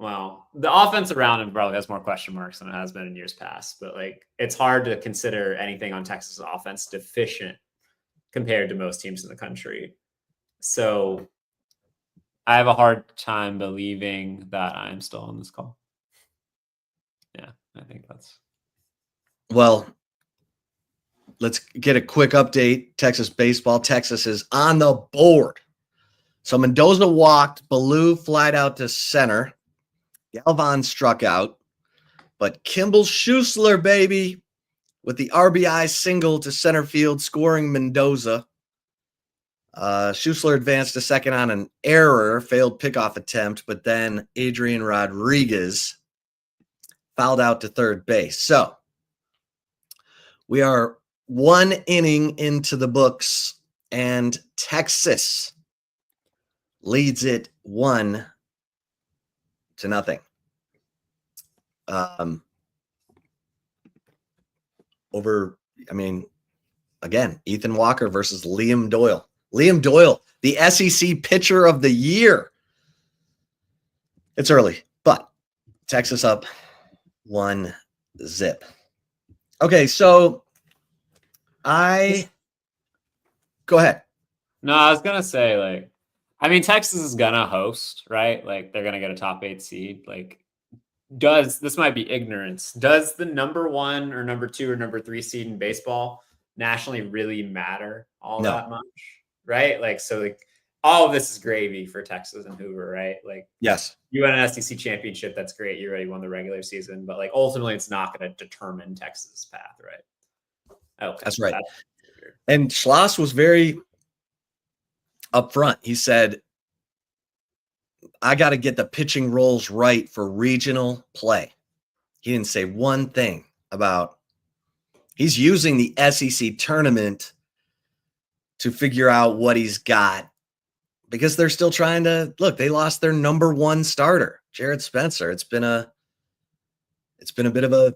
Well, the offense around him probably has more question marks than it has been in years past, but like it's hard to consider anything on Texas offense deficient compared to most teams in the country. So I have a hard time believing that I'm still on this call. Yeah, I think that's. Well, let's get a quick update. Texas baseball. Texas is on the board. So Mendoza walked, Ballou flied out to center. Galvan struck out, but Kimball Schuessler, baby, with the RBI single to center field, scoring Mendoza. Schuessler advanced to second on an error, failed pickoff attempt, but then Adrian Rodriguez fouled out to third base. So we are 1 inning into the books, and Texas leads it 1-0. Again, Ethan Walker versus Liam Doyle. Liam Doyle, the SEC pitcher of the year. It's early, but Texas up 1-0. Okay, so go ahead. No, I was gonna say, like, I mean, Texas is gonna host, right? Like, they're gonna get a top 8 seed. Like, this might be ignorance. Does the number 1 or number 2 or number 3 seed in baseball nationally really matter that much? Right? Like, so like all of this is gravy for Texas and Hoover, right? Like, yes, you won an SEC championship. That's great. You already won the regular season, but like ultimately it's not going to determine Texas' path, right? Okay. That's right. And Schloss was very upfront. He said, I got to get the pitching roles right for regional play. He didn't say one thing about he's using the SEC tournament to figure out what he's got, because they're still trying to look. They lost their number 1 starter, Jared Spencer. It's been a bit of a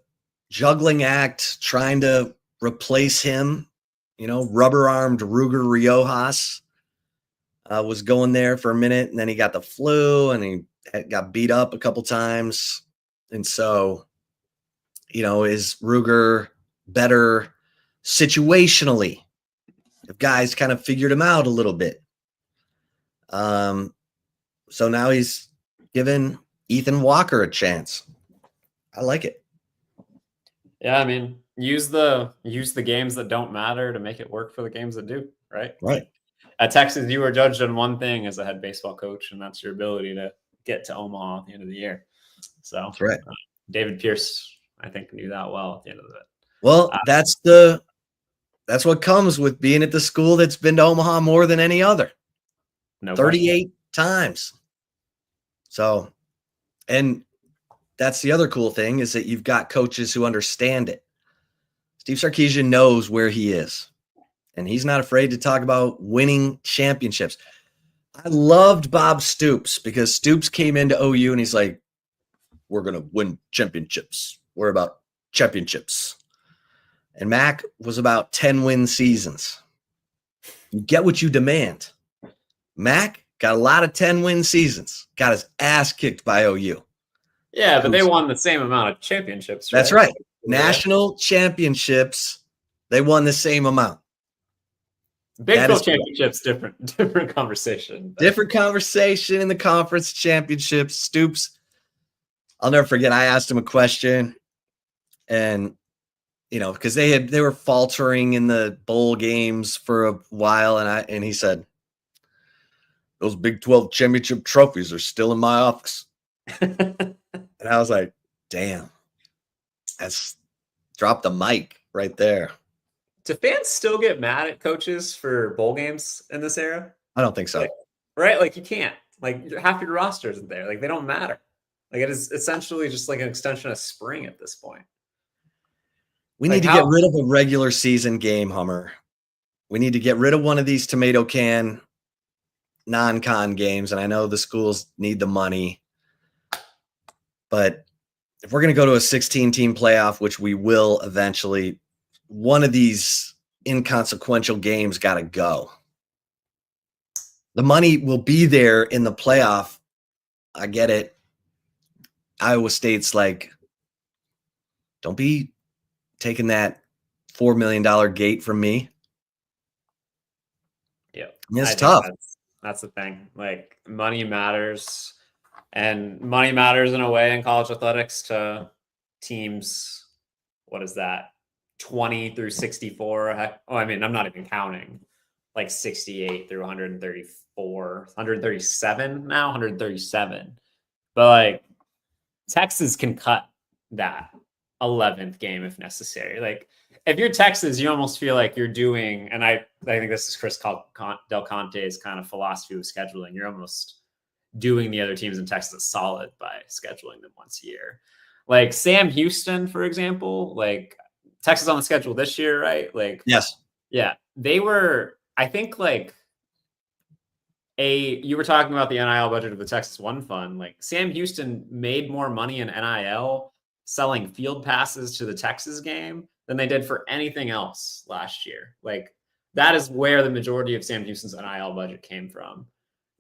juggling act trying to replace him. Rubber-armed Ruger Riojas. was going there for a minute, and then he got the flu, and he got beat up a couple times. And so, is Ruger better situationally? If guys kind of figured him out a little bit. So now he's given Ethan Walker a chance. I like it. Yeah, I mean, use the games that don't matter to make it work for the games that do, right? Right. At Texas, you were judged on one thing as a head baseball coach, and that's your ability to get to Omaha at the end of the year. So That's right. David Pierce, I think, knew that well at the end of it. Well, that's what comes with being at the school that's been to Omaha more than any other. No 38 times. So, and that's the other cool thing is that you've got coaches who understand it. Steve Sarkisian knows where he is, and he's not afraid to talk about winning championships. I loved Bob Stoops because Stoops came into OU and he's like, we're going to win championships. We're about championships. And Mac was about 10-win seasons. You get what you demand. Mac got a lot of 10-win seasons, got his ass kicked by OU. Yeah, but they won the same amount of championships. That's right. National championships, they won the same amount. Big 12 championships, different conversation. Different conversation in the conference championships. Stoops, I'll never forget, I asked him a question, and because they were faltering in the bowl games for a while, and he said, those Big 12 championship trophies are still in my office. And I was like, damn, that's drop the mic right there. Do fans still get mad at coaches for bowl games in this era? I don't think so. Right? Like you can't. Like half your roster isn't there. Like they don't matter. Like it is essentially just like an extension of spring at this point. We need to get rid of a regular season game, Hummer. We need to get rid of one of these tomato can non-con games. And I know the schools need the money. But if we're going to go to a 16-team playoff, which we will eventually, one of these inconsequential games got to go. The money will be there in the playoff. I get it. Iowa State's like, don't be taking that $4 million gate from me. Yeah. It's tough. That's the thing. Like money matters. And money matters in a way in college athletics to teams. What is that? 20 through 64. Oh, I mean, I'm not even counting like 68 through 134, 137 now, 137. But like Texas can cut that 11th game if necessary. Like if you're Texas, you almost feel like you're doing, and I think this is Chris Del Conte's kind of philosophy with scheduling. You're almost doing the other teams in Texas a solid by scheduling them once a year. Like Sam Houston, for example, like Texas on the schedule this year, right? Like, yes. Yeah. They were, I think like you were talking about the NIL budget of the Texas One Fund. Like Sam Houston made more money in NIL selling field passes to the Texas game than they did for anything else last year. Like that is where the majority of Sam Houston's NIL budget came from.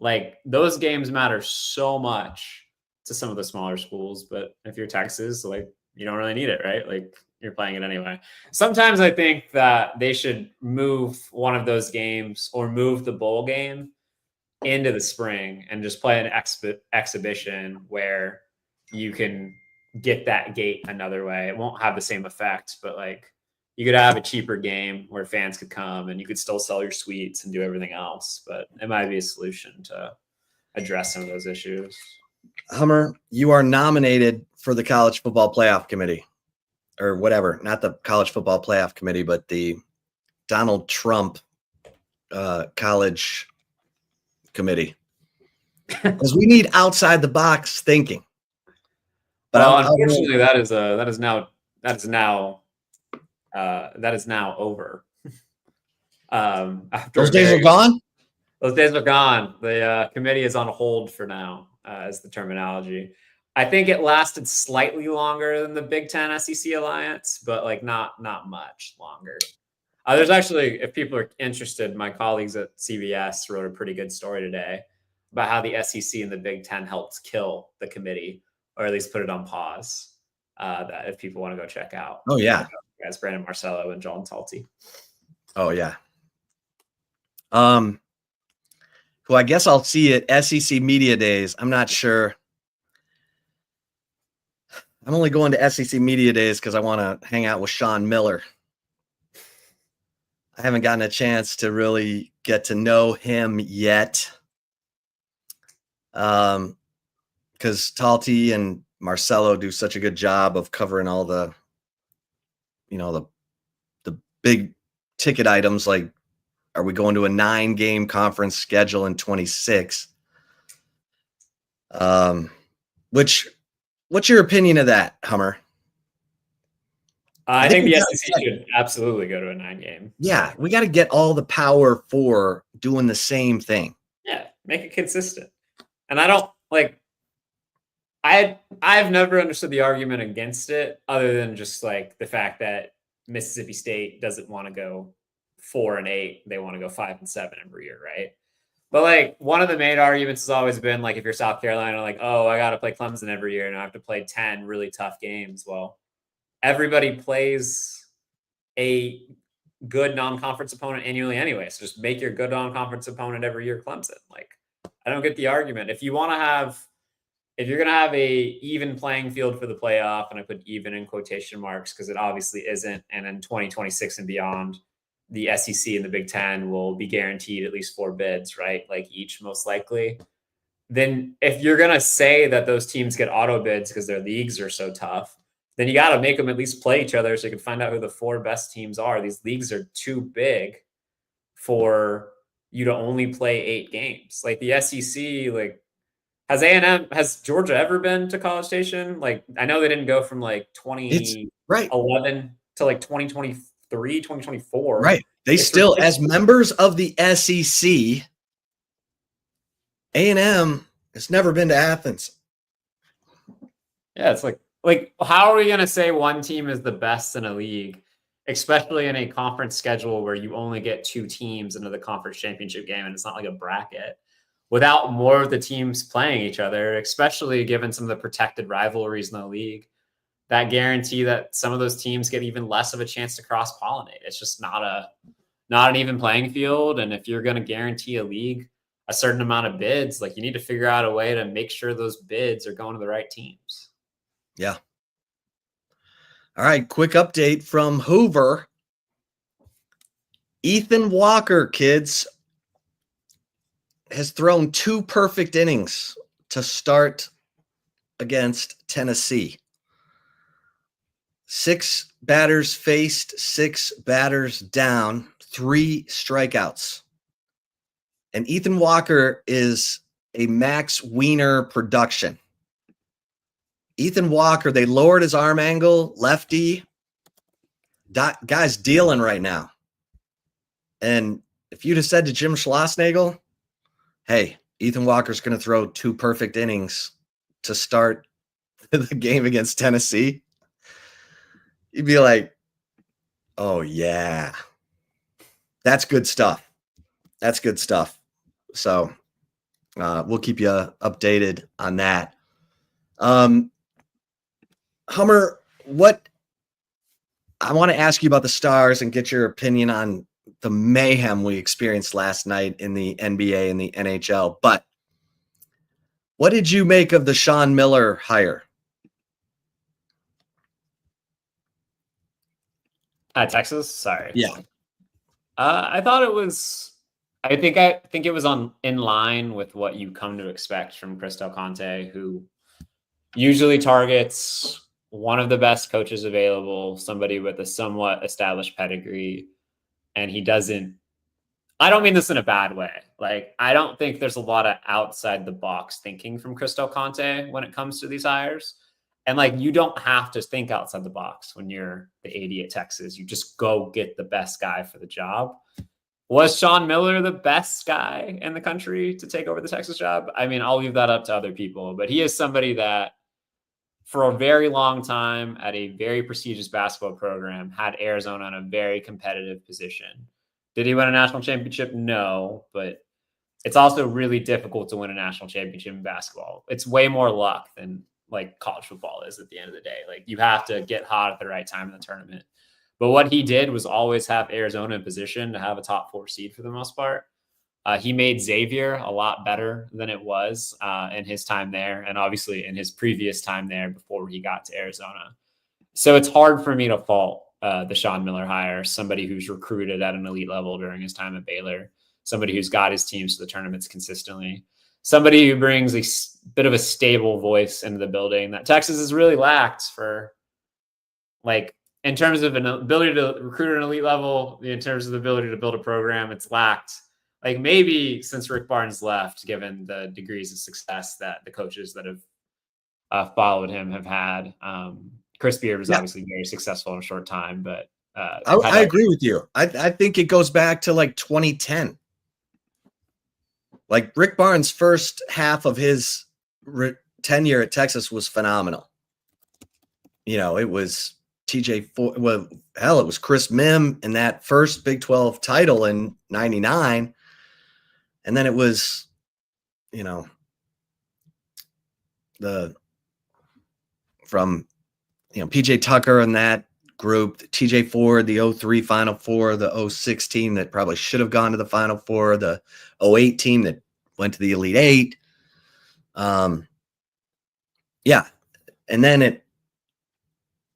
Like those games matter so much to some of the smaller schools, but if you're Texas, like you don't really need it, right? Like you're playing it anyway. Sometimes I think that they should move one of those games or move the bowl game into the spring and just play an exhibition where you can get that gate another way. It won't have the same effect, but like you could have a cheaper game where fans could come and you could still sell your suites and do everything else, but it might be a solution to address some of those issues. Hummer, you are nominated for the College Football Playoff Committee or whatever, not the College Football Playoff Committee, but the Donald Trump College Committee. Because we need outside the box thinking. But unfortunately, that is now over. After those days are gone. Those days are gone. The committee is on hold for now, is the terminology. I think it lasted slightly longer than the Big Ten SEC alliance, but like not much longer. There's actually, if people are interested, my colleagues at CBS wrote a pretty good story today about how the SEC and the Big Ten helped kill the committee, or at least put it on pause. That if people want to go check out. Oh yeah, guys, Brandon Marcello and John Talty. Oh yeah. Well, I guess I'll see it SEC Media Days. I'm not sure. I'm only going to SEC Media Days because I want to hang out with Sean Miller. I haven't gotten a chance to really get to know him yet. Because Talty and Marcello do such a good job of covering all the, the big ticket items, like, are we going to a 9-game conference schedule in 26? What's your opinion of that, Hummer? I think the SEC should absolutely go to a 9-game. Yeah, we got to get all the power for doing the same thing. Yeah, make it consistent. And I don't like. I've never understood the argument against it, other than just like the fact that Mississippi State doesn't want to go 4-8; they want to go 5-7 every year, right? But like one of the main arguments has always been like, if you're South Carolina, like, oh, I got to play Clemson every year and I have to play 10 really tough games. Well, everybody plays a good non-conference opponent annually anyway. So just make your good non-conference opponent every year Clemson. Like, I don't get the argument. If you're going to have a even playing field for the playoff, and I put even in quotation marks because it obviously isn't, and in 2026 and beyond, the SEC and the Big Ten will be guaranteed at least 4 bids, right? Like each most likely. Then if you're going to say that those teams get auto bids because their leagues are so tough, then you got to make them at least play each other so you can find out who the 4 best teams are. These leagues are too big for you to only play 8 games. Like the SEC, like, has Georgia ever been to College Station? Like, I know they didn't go from like 2011 to like 2023, 2024. Right. They still, as members of the SEC, A&M has never been to Athens. Yeah, it's like how are we going to say one team is the best in a league, especially in a conference schedule where you only get 2 teams into the conference championship game and it's not like a bracket, without more of the teams playing each other, especially given some of the protected rivalries in the league that guarantee that some of those teams get even less of a chance to cross-pollinate. It's just not an even playing field. And if you're going to guarantee a league a certain amount of bids, like, you need to figure out a way to make sure those bids are going to the right teams. Yeah. All right. Quick update from Hoover. Ethan Walker, kids, has thrown 2 perfect innings to start against Tennessee. 6 batters faced, 6 batters down, 3 strikeouts. And Ethan Walker is a Max Wiener production. Ethan Walker, they lowered his arm angle, lefty. Guy's dealing right now. And if you'd have said to Jim Schlossnagle, hey, Ethan Walker's going to throw 2 perfect innings to start the game against Tennessee, you'd be like, oh, yeah, that's good stuff. That's good stuff. So we'll keep you updated on that. Hummer, what I want to ask you about the Stars and get your opinion on the mayhem we experienced last night in the NBA and the NHL. But what did you make of the Sean Miller hire? Texas? Sorry. Yeah. I thought it was, I think it was in line with what you come to expect from Chris Del Conte, who usually targets one of the best coaches available, somebody with a somewhat established pedigree. And he doesn't, I don't mean this in a bad way. Like, I don't think there's a lot of outside the box thinking from Chris Del Conte when it comes to these hires. And like, you don't have to think outside the box when you're the AD at Texas. You just go get the best guy for the job. Was Sean Miller the best guy in the country to take over the Texas job? I mean, I'll leave that up to other people, but he is somebody that for a very long time at a very prestigious basketball program, had Arizona in a very competitive position. Did he win a national championship? No, but it's also really difficult to win a national championship in basketball. It's way more luck than like college football is at the end of the day. Like you have to get hot at the right time in the tournament. But what he did was always have Arizona in position to have a top 4 seed for the most part. He made Xavier a lot better than it was in his time there, and obviously in his previous time there before he got to Arizona. So it's hard for me to fault the Sean Miller hire, somebody who's recruited at an elite level during his time at Baylor, somebody who's got his teams to the tournaments consistently, somebody who brings a bit of a stable voice into the building that Texas has really lacked for, like, in terms of an ability to recruit at an elite level, in terms of the ability to build a program, it's lacked. Like maybe since Rick Barnes left, given the degrees of success that the coaches that have followed him have had. Chris Beard was obviously very successful in a short time, but I agree with you. I think it goes back to like 2010. Like Rick Barnes' first half of his tenure at Texas was phenomenal. You know, it was TJ Ford. Well, hell, it was Chris Mim in that first Big 12 title in '99. And then it was, you know, PJ Tucker and that group, TJ Ford, the 03 Final Four, the 06 team that probably should have gone to the Final Four, the 08 team that went to the Elite Eight. Yeah. And then it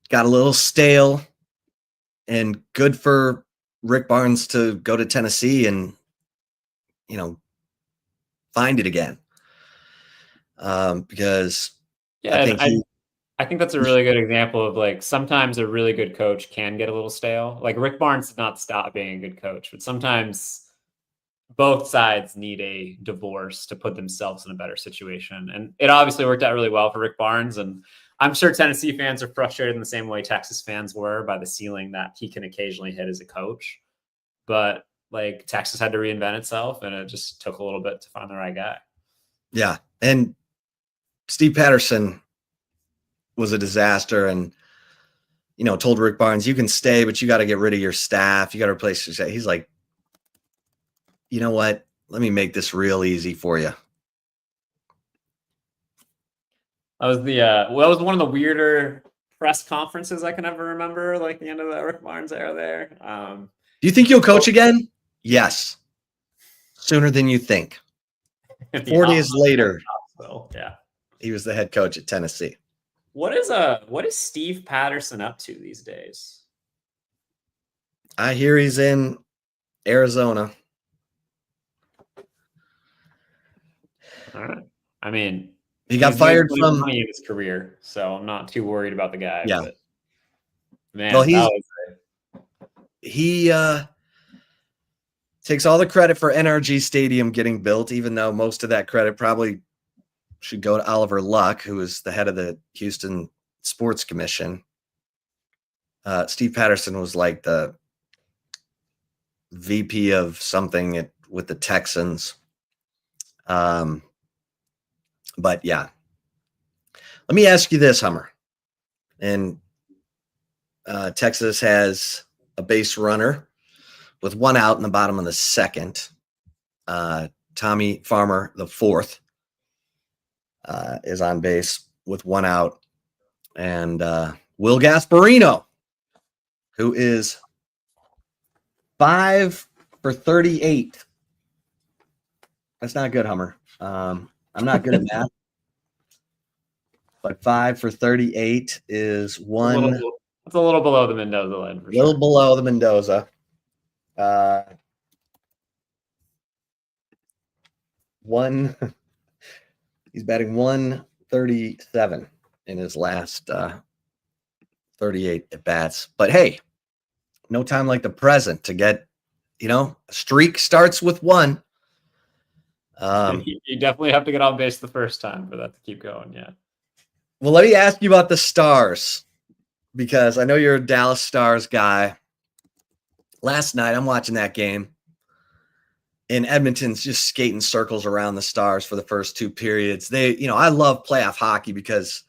got a little stale, and good for Rick Barnes to go to Tennessee and, you know, find it again. Because I think that's a really good example of like sometimes a really good coach can get a little stale. Like Rick Barnes did not stop being a good coach, but sometimes both sides need a divorce to put themselves in a better situation. And it obviously worked out really well for Rick Barnes. And I'm sure Tennessee fans are frustrated in the same way Texas fans were by the ceiling that he can occasionally hit as a coach. But like Texas had to reinvent itself, and it just took a little bit to find the right guy. Yeah. And Steve Patterson was a disaster, and, you know, told Rick Barnes, you can stay, but you got to get rid of your staff. You got to replace your staff. He's like, you know what? Let me make this real easy for you. That was that was one of the weirder press conferences I can ever remember, like the end of the Rick Barnes era there. Do you think you'll coach again? Yes. Sooner than you think. 4 days later, yeah, he was the head coach at Tennessee. What is Steve Patterson up to these days? I hear he's in Arizona. All right. I mean, he got fired from money in his career, so I'm not too worried about the guy. Yeah. But, man, well, he takes all the credit for NRG Stadium getting built, even though most of that credit probably should go to Oliver Luck, who is the head of the Houston Sports Commission. Steve Patterson was like the VP of something with the Texans. But yeah, let me ask you this, Hummer. And Texas has a base runner with one out in the bottom of the second. Tommy Farmer, the fourth, is on base with one out. And Will Gasparino, who is 5 for 38. That's not good, Hummer. I'm not good at math. But 5 for 38 is one. It's a little below the Mendoza line. A little below the Mendoza. He's batting 137 in his last 38 at bats. But hey, no time like the present to get, a streak starts with one. You definitely have to get on base the first time for that to keep going. Yeah. Well, let me ask you about the Stars, because I know you're a Dallas Stars guy. Last night, I'm watching that game, and Edmonton's just skating circles around the Stars for the first two periods. I love playoff hockey because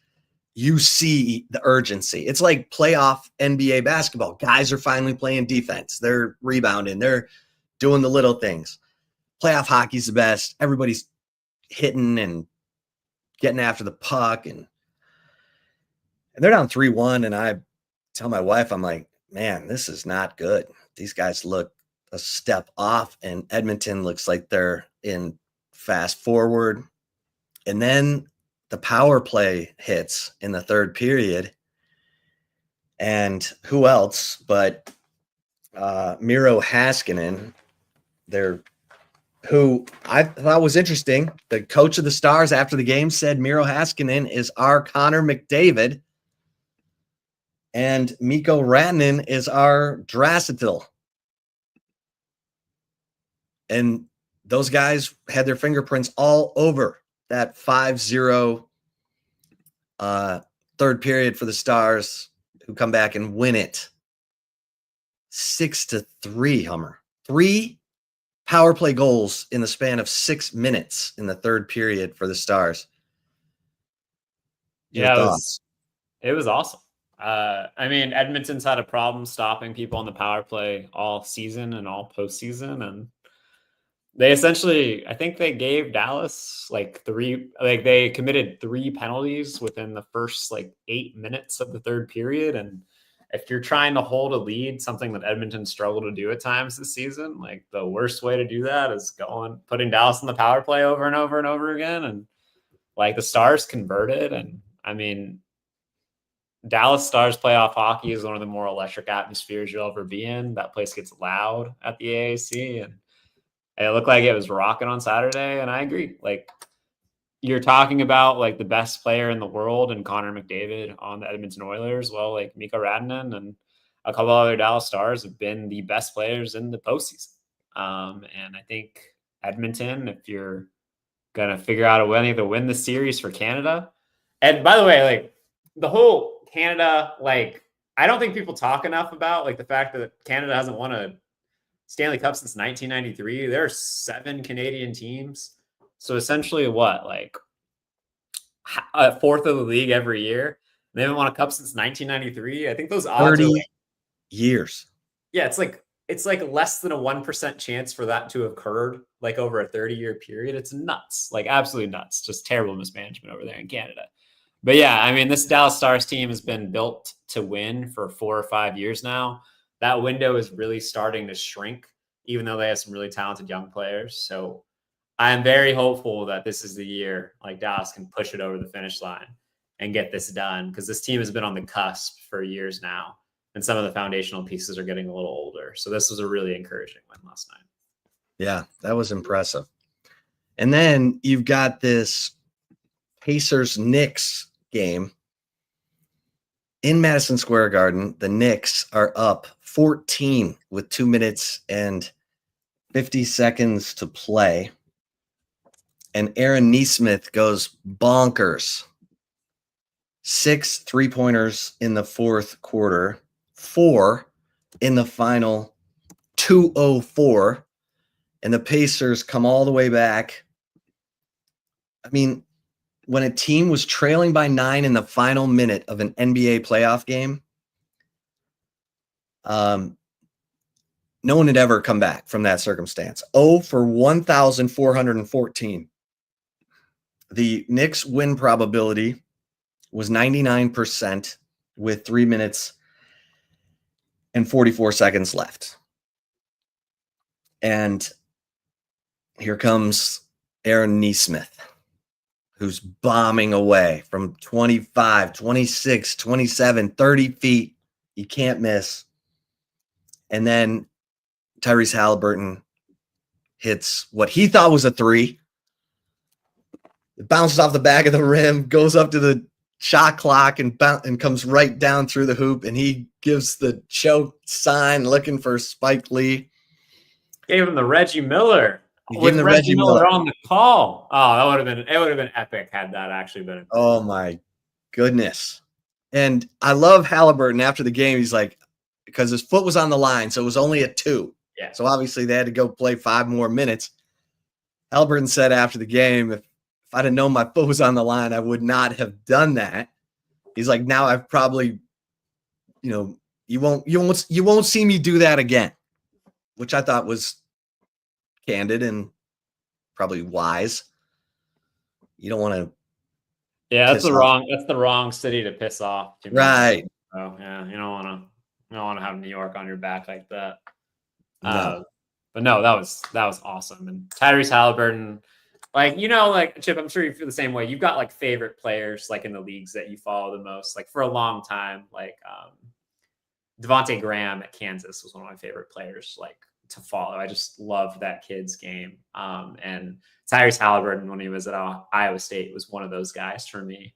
you see the urgency. It's like playoff NBA basketball. Guys are finally playing defense. They're rebounding. They're doing the little things. Playoff hockey's the best. Everybody's hitting and getting after the puck. And they're down 3-1. And I tell my wife, I'm like, man, this is not good. These guys look a step off, and Edmonton looks like they're in fast forward. And then the power play hits in the third period. And who else but Miro Haskinen, who I thought was interesting. The coach of the Stars after the game said Miro Haskinen is our Connor McDavid, and Mikko Rantanen is our Draisaitl. And those guys had their fingerprints all over that 5-0 third period for the Stars, who come back and win it 6-3, Hummer. 3 power play goals in the span of 6 minutes in the third period for the Stars. It was awesome. I mean, Edmonton's had a problem stopping people on the power play all season and all postseason, and they essentially, I think they gave Dallas they committed 3 penalties within the first 8 minutes of the third period. And if you're trying to hold a lead, something that Edmonton struggled to do at times this season, the worst way to do that is putting Dallas in the power play over and over and over again. And the Stars converted. And I mean, Dallas Stars playoff hockey is one of the more electric atmospheres you'll ever be in. That place gets loud at the AAC, and it looked like it was rocking on Saturday. And I agree. You're talking about the best player in the world and Connor McDavid on the Edmonton Oilers. Well, Mikko Rantanen and a couple other Dallas Stars have been the best players in the postseason. And I think Edmonton, if you're going to figure out a way to win the series for Canada. And by the way, the whole Canada, I don't think people talk enough about the fact that Canada hasn't won a Stanley Cup since 1993. There are 7 Canadian teams. So essentially a fourth of the league every year. They haven't won a cup since 1993. I think those odds 30 are years. Yeah, it's less than a 1% chance for that to have occurred over a 30-year period. It's nuts. Absolutely nuts. Just terrible mismanagement over there in Canada. But yeah, I mean, this Dallas Stars team has been built to win for 4 or 5 years now. That window is really starting to shrink, even though they have some really talented young players. So I'm very hopeful that this is the year Dallas can push it over the finish line and get this done, because this team has been on the cusp for years now, and some of the foundational pieces are getting a little older. So this was a really encouraging win last night. Yeah, that was impressive. And then you've got this Pacers-Knicks game in Madison Square Garden. The Knicks are up 14 with 2 minutes and 50 seconds to play. And Aaron Nesmith goes bonkers. 6 3-pointers in the fourth quarter, 4 in the final 2:04. And the Pacers come all the way back. I mean, when a team was trailing by 9 in the final minute of an NBA playoff game, no one had ever come back from that circumstance. 0 for 1,414. The Knicks win probability was 99% with 3 minutes and 44 seconds left. And here comes Aaron Nesmith, who's bombing away from 25, 26, 27, 30 feet. You can't miss. And then Tyrese Halliburton hits what he thought was a 3. It bounces off the back of the rim, goes up to the shot clock, and comes right down through the hoop. And he gives the choke sign, looking for Spike Lee. Gave him the Reggie Miller. With Reggie Miller on the call. Oh, it would have been epic had that actually been. Oh my goodness. And I love Halliburton after the game. He's like, because his foot was on the line, so it was only a 2. Yeah. So obviously they had to go play 5 more minutes. Halliburton said after the game, if I'd have known my foot was on the line, I would not have done that. He's like, now I've probably, you won't see me do that again, which I thought was candid and probably wise. You don't want to. Yeah, that's the wrong city to piss off. Right. Oh yeah, you don't want to have New York on your back like that. No. But no, that was awesome. And Tyrese Halliburton, like Chip, I'm sure you feel the same way. You've got like favorite players like in the leagues that you follow the most. Like for a long time, like Devontae Graham at Kansas was one of my favorite players like to follow. I just loved that kid's game. And Tyrese Halliburton, when he was at Iowa State, was one of those guys for me.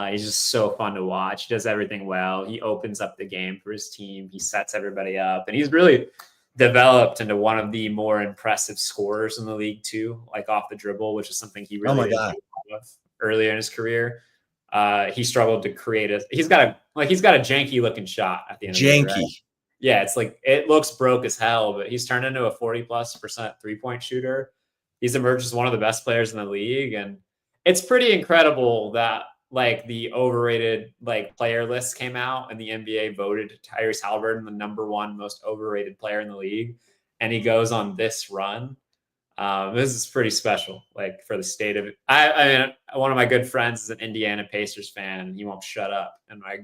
He's just so fun to watch. He does everything well. He opens up the game for his team. He sets everybody up, and he's really developed into one of the more impressive scorers in the league too, like off the dribble, which is something he really did earlier in his career. He struggled to create he's got a janky looking shot at the end of the year, right? Yeah, it's like it looks broke as hell, but he's turned into a 40+% 3-point shooter. He's emerged as one of the best players in the league, and it's pretty incredible that like the overrated like player list came out and the NBA voted Tyrese Halliburton the #1 most overrated player in the league, and he goes on this run. This is pretty special, like for the state of it. I mean, one of my good friends is an Indiana Pacers fan, and he won't shut up in my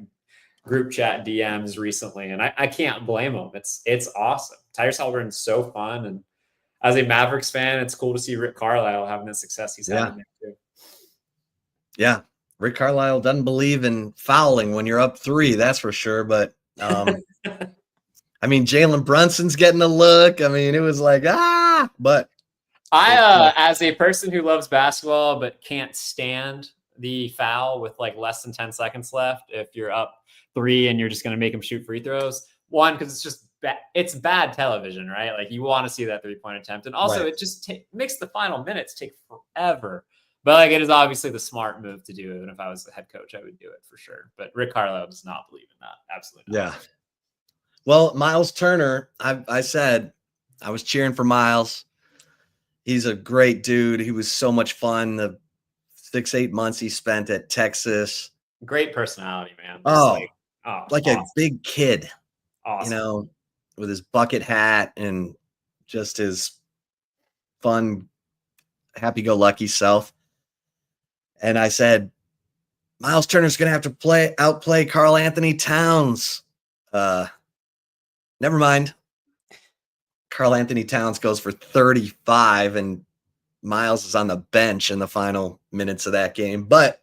group chat DMs recently, and I can't blame him. It's awesome. Tyrese Halliburton's so fun, and as a Mavericks fan, it's cool to see Rick Carlisle having the success he's having there too. Yeah. Rick Carlisle doesn't believe in fouling when you're up 3, that's for sure. But I mean, Jalen Brunson's getting a look. I mean, it was like, but as a person who loves basketball but can't stand the foul with like less than 10 seconds left, if you're up 3 and you're just going to make them shoot free throws, one, because it's just it's bad television, right? Like you want to see that 3-point attempt, and also it just makes the final minutes take forever. But like it is obviously the smart move to do it. And if I was the head coach, I would do it for sure. But Rick Carlisle does not believe in that. Absolutely not. Yeah. Well, Miles Turner, I said I was cheering for Miles. He's a great dude. He was so much fun. The 6-8 months he spent at Texas. Great personality, man. Like awesome. a big kid, awesome. With his bucket hat and just his fun, happy-go-lucky self. And I said, Miles Turner's going to have to outplay Karl Anthony Towns. Never mind. Karl Anthony Towns goes for 35, and Miles is on the bench in the final minutes of that game. But,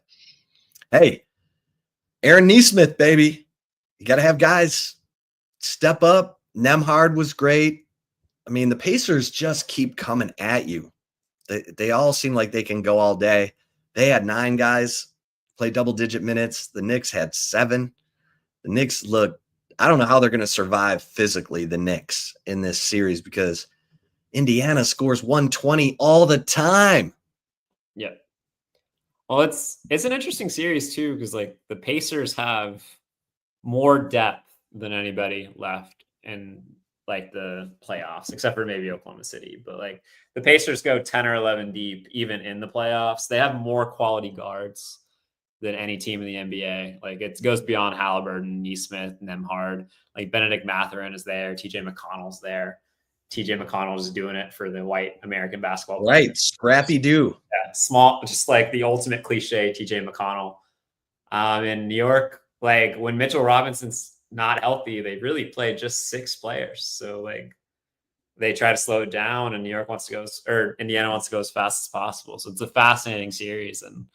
hey, Aaron Nesmith, baby. You got to have guys step up. Nembhard was great. I mean, the Pacers just keep coming at you. They all seem like they can go all day. They had 9 guys play double-digit minutes. The Knicks had 7. The Knicks I don't know how they're going to survive physically, the Knicks, in this series, because Indiana scores 120 all the time. Yeah. Well, it's an interesting series, too, because like the Pacers have more depth than anybody left in like the playoffs, except for maybe Oklahoma City. But like the Pacers go 10 or 11 deep, even in the playoffs. They have more quality guards than any team in the NBA. Like it goes beyond Halliburton, Nesmith, Nembhard. Like Benedict Mathurin is there. TJ McConnell's there. TJ McConnell is doing it for the white American basketball player. Right. Scrappy do. Yeah, small, just like the ultimate cliche, TJ McConnell. In New York, like when Mitchell Robinson's not healthy, they really played just 6 players. So like they try to slow it down, and Indiana wants to go as fast as possible. So it's a fascinating series, and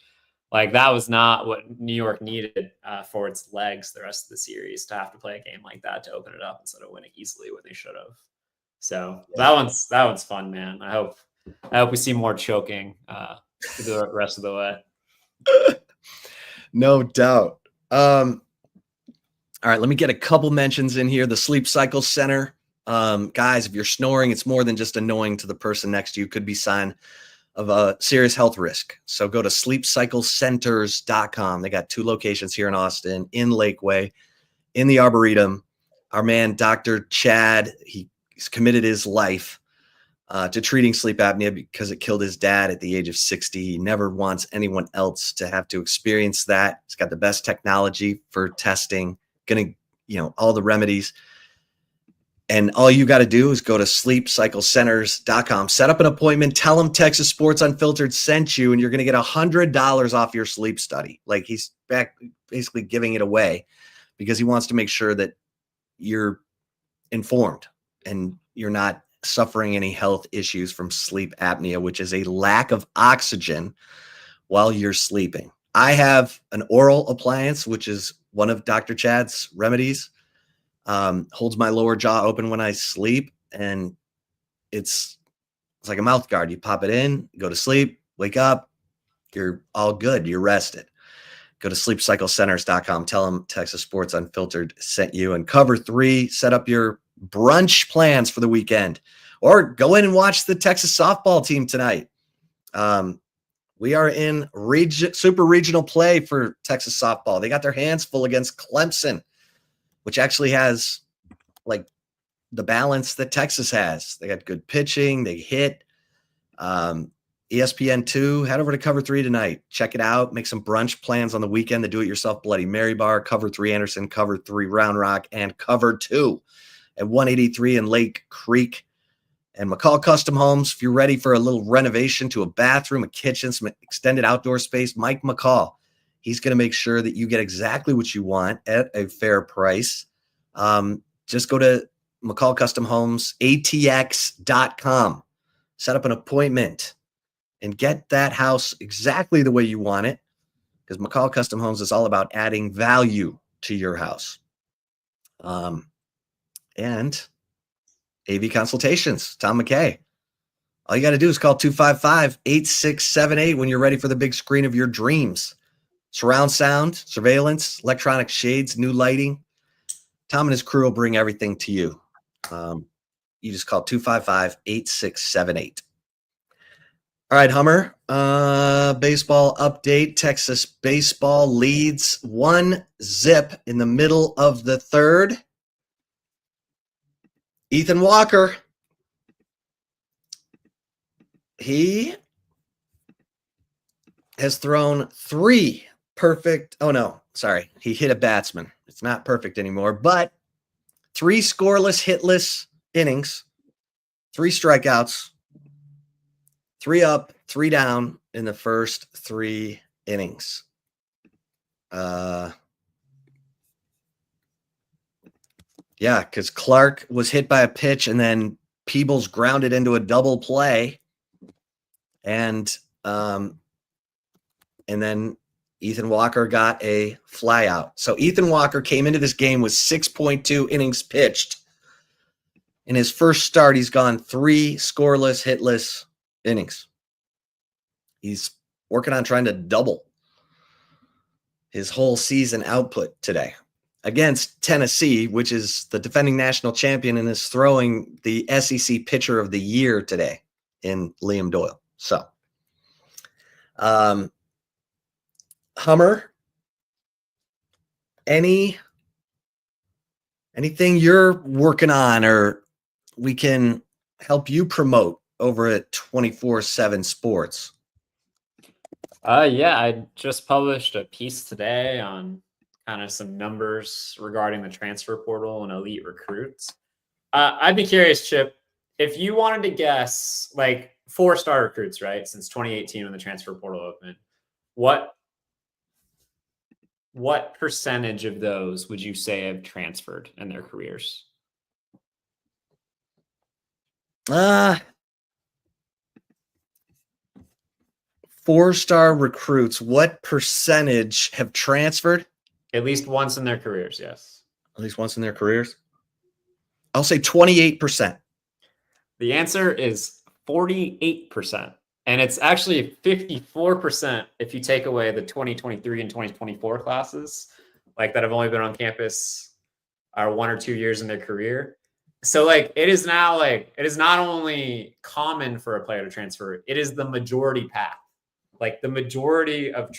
like that was not what New York needed for its legs the rest of the series, to have to play a game like that to open it up instead of winning easily when they should have. So that one's fun, man. I hope we see more choking the rest of the way. No doubt. All right, let me get a couple mentions in here. The Sleep Cycle Center. Guys, if you're snoring, it's more than just annoying to the person next to you. It could be a sign of a serious health risk. So go to sleepcyclecenters.com. They got 2 locations here in Austin, in Lakeway, in the Arboretum. Our man, Dr. Chad, he's committed his life to treating sleep apnea because it killed his dad at the age of 60. He never wants anyone else to have to experience that. He's got the best technology for testing, all the remedies. And all you got to do is go to sleepcyclecenters.com, set up an appointment, tell them Texas Sports Unfiltered sent you, and you're going to get $100 off your sleep study. Like, he's basically giving it away because he wants to make sure that you're informed and you're not suffering any health issues from sleep apnea, which is a lack of oxygen while you're sleeping. I have an oral appliance, which is one of Dr. Chad's remedies. Holds my lower jaw open when I sleep, and it's like a mouth guard. You pop it in, go to sleep, wake up, you're all good. You're rested. Go to sleepcyclecenters.com. Tell them Texas Sports Unfiltered sent you, and Cover 3. Set up your brunch plans for the weekend, or go in and watch the Texas softball team tonight. We are in super regional play for Texas softball. They got their hands full against Clemson, which actually has like the balance that Texas has. They got good pitching. They hit. ESPN2, head over to Cover 3 tonight. Check it out. Make some brunch plans on the weekend. The do-it-yourself Bloody Mary Bar, Cover 3 Anderson, Cover 3 Round Rock, and Cover 2 at 183 in Lake Creek. And McCall Custom Homes, if you're ready for a little renovation to a bathroom, a kitchen, some extended outdoor space, Mike McCall. He's going to make sure that you get exactly what you want at a fair price. Just go to McCall Custom Homes, ATX.com. Set up an appointment and get that house exactly the way you want it, because McCall Custom Homes is all about adding value to your house. And AV Consultations, Tom McKay. All you got to do is call 255-8678 when you're ready for the big screen of your dreams. Surround sound, surveillance, electronic shades, new lighting. Tom and his crew will bring everything to you. You just call 255-8678. All right, Hummer. Baseball update. Texas baseball leads 1-0 in the middle of the third. Ethan Walker. He has thrown 3 perfect. Oh, no. Sorry. He hit a batsman. It's not perfect anymore, but 3 scoreless, hitless innings, 3 strikeouts, 3 up, 3 down in the first 3 innings. Yeah, because Clark was hit by a pitch and then Peebles grounded into a double play. And then Ethan Walker got a fly out. So Ethan Walker came into this game with 6.2 innings pitched. In his first start, he's gone 3 scoreless, hitless innings. He's working on trying to double his whole season output today against Tennessee, which is the defending national champion and is throwing the SEC Pitcher of the Year today in Liam Doyle. So, Hummer, anything you're working on or we can help you promote over at 24/7 Sports? Yeah, I just published a piece today on kind of some numbers regarding the transfer portal and elite recruits. I'd be curious, Chip, if you wanted to guess, like 4-star recruits, right, since 2018 when the transfer portal opened, what percentage of those would you say have transferred in their careers? 4-star recruits, what percentage have transferred? At least once in their careers, yes. At least once in their careers? I'll say 28%. The answer is 48%. And it's actually 54% if you take away the 2023 and 2024 classes, like that have only been on campus 1 or 2 years in their career. So like it is now like it is not only common for a player to transfer, it is the majority path. Like the majority of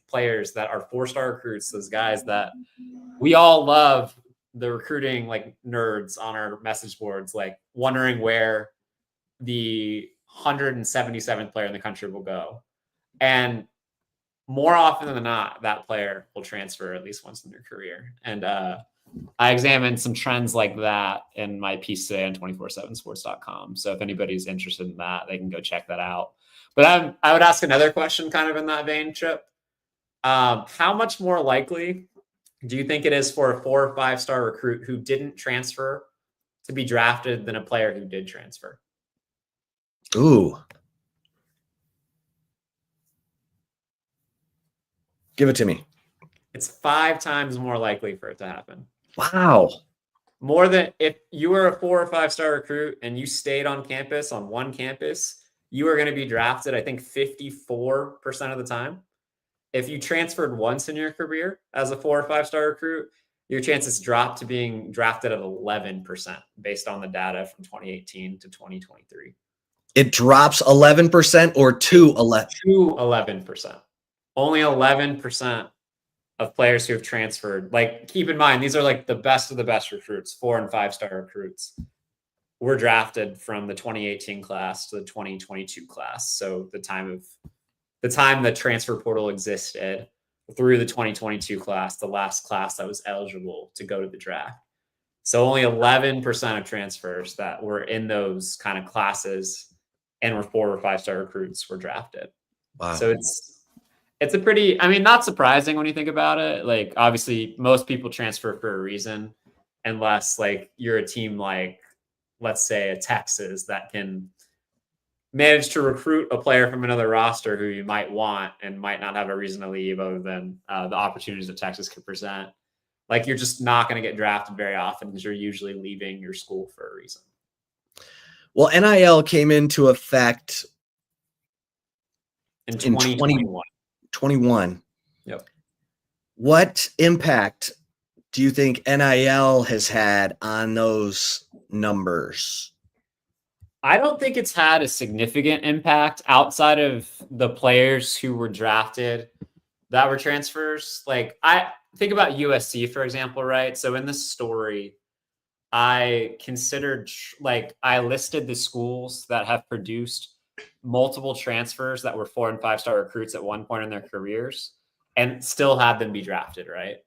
players that are 4-star recruits, those guys that we all love, the recruiting like nerds on our message boards, like wondering where the 177th player in the country will go. And more often than not, that player will transfer at least once in their career. And I examined some trends like that in my piece today on 247sports.com. So if anybody's interested in that, they can go check that out. But I would ask another question kind of in that vein, Chip. How much more likely do you think it is for a 4 or 5-star recruit who didn't transfer to be drafted than a player who did transfer? Ooh. Give it to me. It's 5 times more likely for it to happen. Wow. More than if you were a 4 or 5-star recruit and you stayed on campus, on one campus, you are going to be drafted, I think, 54% of the time. If you transferred once in your career as a 4 or 5-star recruit, your chances drop to being drafted at 11% based on the data from 2018 to 2023. It drops 11% or to 11? To 11%. Only 11% of players who have transferred. Like, keep in mind, these are like the best of the best recruits, 4 and 5-star recruits, were drafted from the 2018 class to the 2022 class. So the time the transfer portal existed through the 2022 class, the last class that was eligible to go to the draft. So only 11% of transfers that were in those kind of classes and were 4 or 5-star recruits were drafted. Wow. So it's a pretty, I mean, not surprising when you think about it. Like, obviously most people transfer for a reason, unless like you're a team like, let's say, a Texas that can manage to recruit a player from another roster who you might want and might not have a reason to leave other than the opportunities that Texas could present. Like, you're just not going to get drafted very often because you're usually leaving your school for a reason. Well, NIL came into effect in 2021. 21. Yep. What impact do you think NIL has had on those numbers? I don't think it's had a significant impact outside of the players who were drafted that were transfers. Like, I think about USC, for example, right? So in this story, I considered, like, I listed the schools that have produced multiple transfers that were 4 and 5-star recruits at one point in their careers and still had them be drafted, right?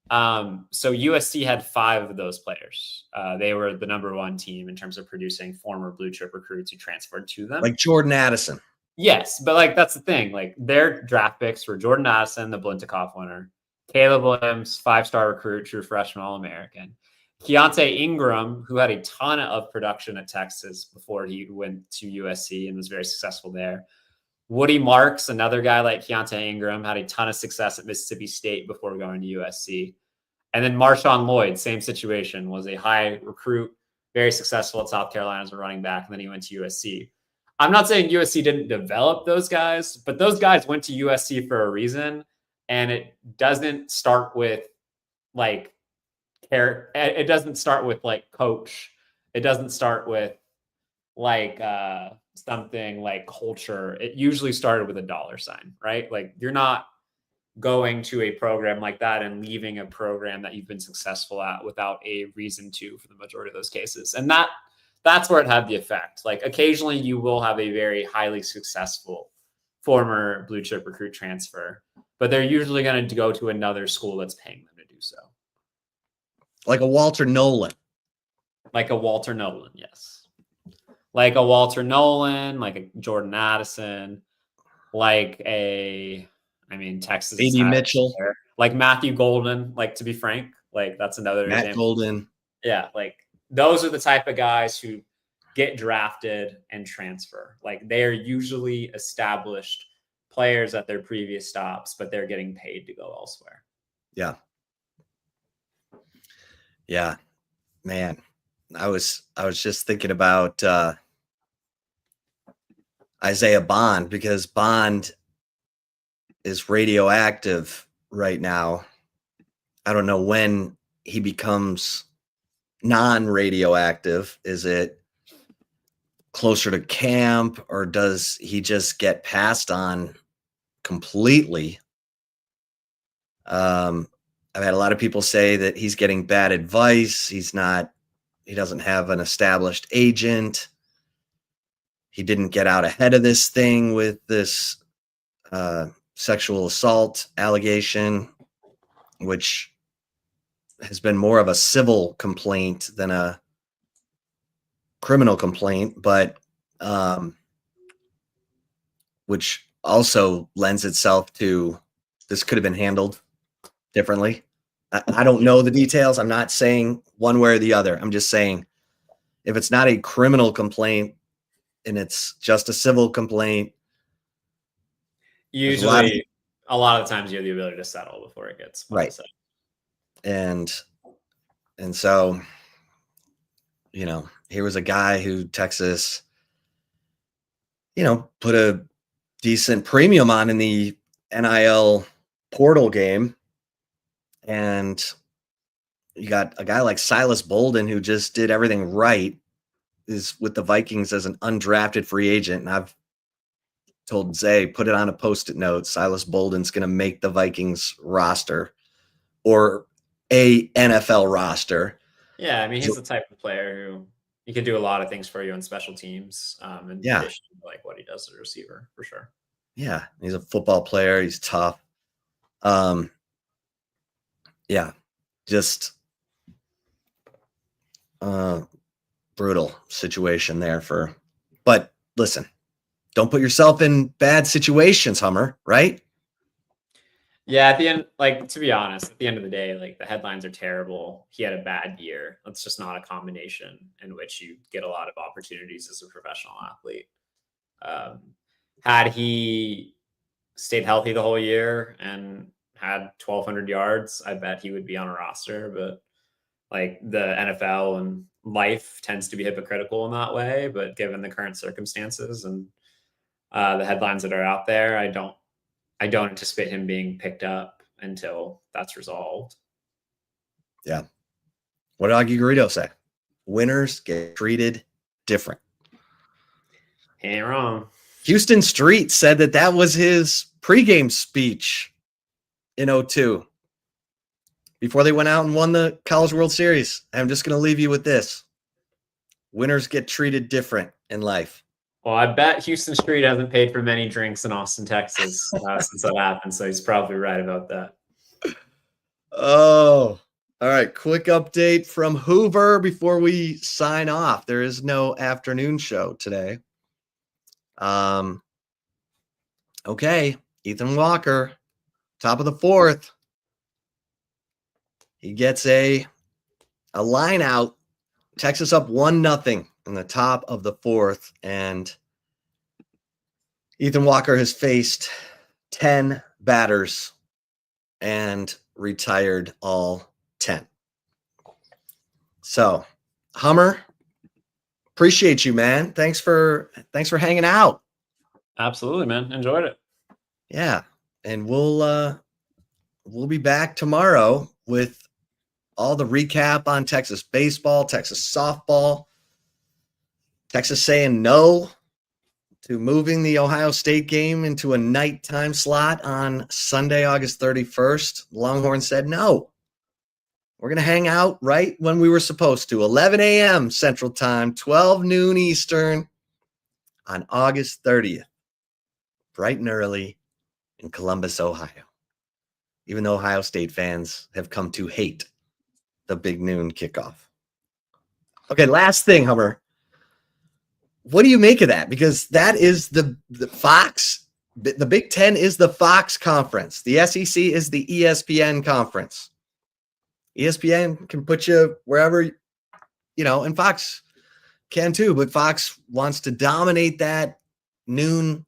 So USC had 5 of those players. They were the #1 team in terms of producing former blue chip recruits who transferred to them. Like Jordan Addison. Yes, but like, that's the thing. Like, their draft picks were Jordan Addison, the Blintikov winner, Caleb Williams, 5-star recruit, true freshman All-American, Keontae Ingram, who had a ton of production at Texas before he went to USC and was very successful there. Woody Marks, another guy like Keontae Ingram, had a ton of success at Mississippi State before going to USC. And then Marshawn Lloyd, same situation, was a high recruit, very successful at South Carolina as a running back, and then he went to USC. I'm not saying USC didn't develop those guys, but those guys went to USC for a reason, and it doesn't start with like it doesn't start with like coach. It doesn't start with like something like culture. It usually started with a $sign, right? Like, you're not going to a program like that and leaving a program that you've been successful at without a reason to, for the majority of those cases. And that's where it had the effect. Like, occasionally you will have a very highly successful former blue chip recruit transfer, but they're usually going to go to another school that's paying them to do so. Like a Walter Nolan. Like a Walter Nolan, yes. Like a Walter Nolan, like a Jordan Addison, like Texas. A.D. Mitchell. Like Matthew Golden, like, to be frank, like, that's another Matt example. Golden. Yeah, like, those are the type of guys who get drafted and transfer. Like, they are usually established players at their previous stops, but they're getting paid to go elsewhere. Yeah. Yeah, man. I was just thinking about Isaiah Bond, because Bond is radioactive right now. I don't know when he becomes non-radioactive. Is it closer to camp, or does he just get passed on completely? I've had a lot of people say that he's getting bad advice. He doesn't have an established agent. he didn't get out ahead of this thing with this sexual assault allegation, which has been more of a civil complaint than a criminal complaint, but which also lends itself to this could have been handled differently. I don't know the details. I'm not saying one way or the other. I'm just saying if it's not a criminal complaint and it's just a civil complaint, usually a lot of the times you have the ability to settle before it gets right. And so, you know, here was a guy who Texas, you know, put a decent premium on in the NIL portal game. And you got a guy like Silas Bolden, who just did everything right, is with the Vikings as an undrafted free agent. And I've told Zay, put it on a Post-it note. Silas Bolden's going to make the Vikings roster or a NFL roster. Yeah, I mean, he's the type of player who he can do a lot of things for you on special teams. In addition to like what he does as a receiver, for sure. Yeah, he's a football player. He's tough. Yeah, just brutal situation there but listen, don't put yourself in bad situations, Hummer, right? Yeah, at the end, like, to be honest, at the end of the day, like, the headlines are terrible. He had a bad year. That's just not a combination in which you get a lot of opportunities as a professional athlete. Had he stayed healthy the whole year and had 1,200 yards, I bet he would be on a roster. But like, the NFL and life tends to be hypocritical in that way. But given the current circumstances and the headlines that are out there, I don't anticipate him being picked up until that's resolved. Yeah. What did Augie Garrido say? Winners get treated different. Ain't wrong. Houston Street said that was his pregame speech in 2002 before they went out and won the College World Series. I'm just going to leave you with this. Winners get treated different in life. Well, I bet Houston Street hasn't paid for many drinks in Austin, Texas since that happened. So he's probably right about that. Oh, all right. Quick update from Hoover before we sign off. There is no afternoon show today. Okay. Ethan Walker, top of the fourth. He gets a line out. Texas up 1-0 in the top of the fourth. And Ethan Walker has faced 10 batters and retired all 10. So, Hummer, appreciate you, man. Thanks for hanging out. Absolutely, man. Enjoyed it. Yeah. And we'll be back tomorrow with all the recap on Texas baseball, Texas softball, Texas saying no to moving the Ohio State game into a nighttime slot on Sunday, August 31st. Longhorns said no. We're going to hang out right when we were supposed to. 11 a.m. Central Time, 12 noon Eastern on August 30th. Bright and early in Columbus, Ohio. Even though Ohio State fans have come to hate the big noon kickoff. Okay, last thing, Hummer. What do you make of that? Because that is the Fox. The Big Ten is the Fox conference. The SEC is the ESPN conference. ESPN can put you wherever, and Fox can too, but Fox wants to dominate that noon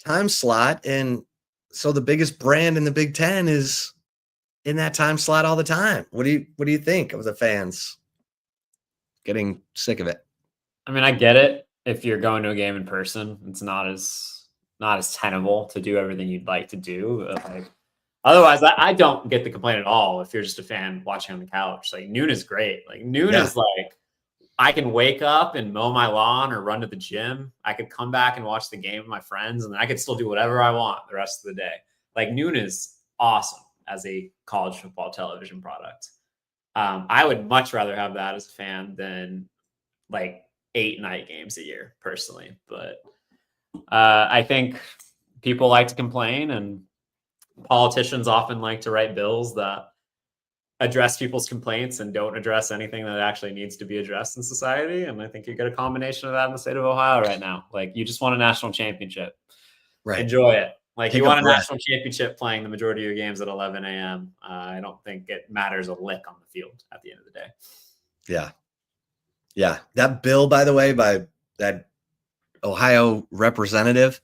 time slot. And so the biggest brand in the Big Ten is in that time slot all the time. What do you think of the fans getting sick of it? I mean, I get it. If you're going to a game in person, it's not as tenable to do everything you'd like to do. But like, otherwise, I don't get the complaint at all. If you're just a fan watching on the couch, like, noon is great. Like, noon is like, I can wake up and mow my lawn or run to the gym. I could come back and watch the game with my friends, and then I could still do whatever I want the rest of the day. Like, noon is awesome as a college football television product. I would much rather have that as a fan than like 8 night games a year personally, but I think people like to complain, and politicians often like to write bills that address people's complaints and don't address anything that actually needs to be addressed in society. And I think you get a combination of that in the state of Ohio right now. Like, you just won a national championship. Right. Enjoy it. Like, Take you a won a breath. national championship playing the majority of your games at 11 a.m. I don't think it matters a lick on the field at the end of the day. Yeah. Yeah. That bill, by the way, by that Ohio representative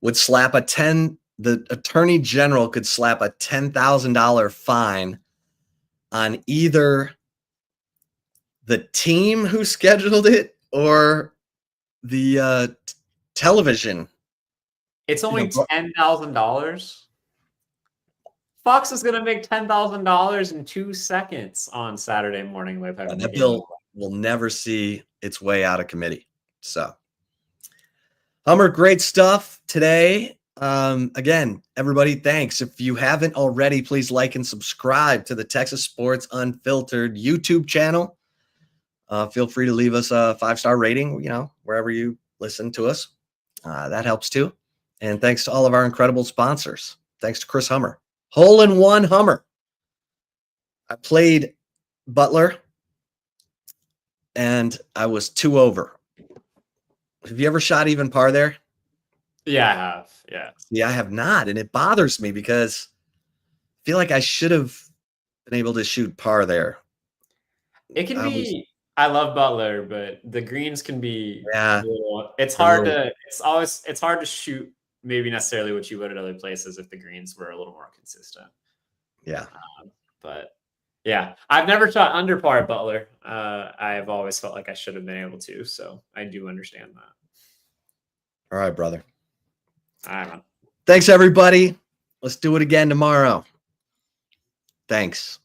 would slap the attorney general could slap a $10,000 fine on either the team who scheduled it or the television. It's only $10,000. Fox is going to make $10,000 in 2 seconds on Saturday morning with That bill will never see its way out of committee. So, Hummer, great stuff today. Again, everybody, thanks. If you haven't already, please like and subscribe to the Texas Sports Unfiltered YouTube channel. Feel free to leave us a 5-star rating, wherever you listen to us. That helps too. And thanks to all of our incredible sponsors. Thanks to Chris Hummer. Hole-in-one Hummer. I played Butler, and I was 2 over. Have you ever shot even par there? Yeah, I have. Yeah. Yeah, I have not. And it bothers me because I feel like I should have been able to shoot par there. It can be. I love Butler, but the greens can be. Yeah. It's hard to shoot maybe necessarily what you would at other places if the greens were a little more consistent. Yeah. But yeah, I've never shot under par at Butler. I've always felt like I should have been able to, so I do understand that. All right, brother. All right, man. Thanks, everybody. Let's do it again tomorrow. Thanks.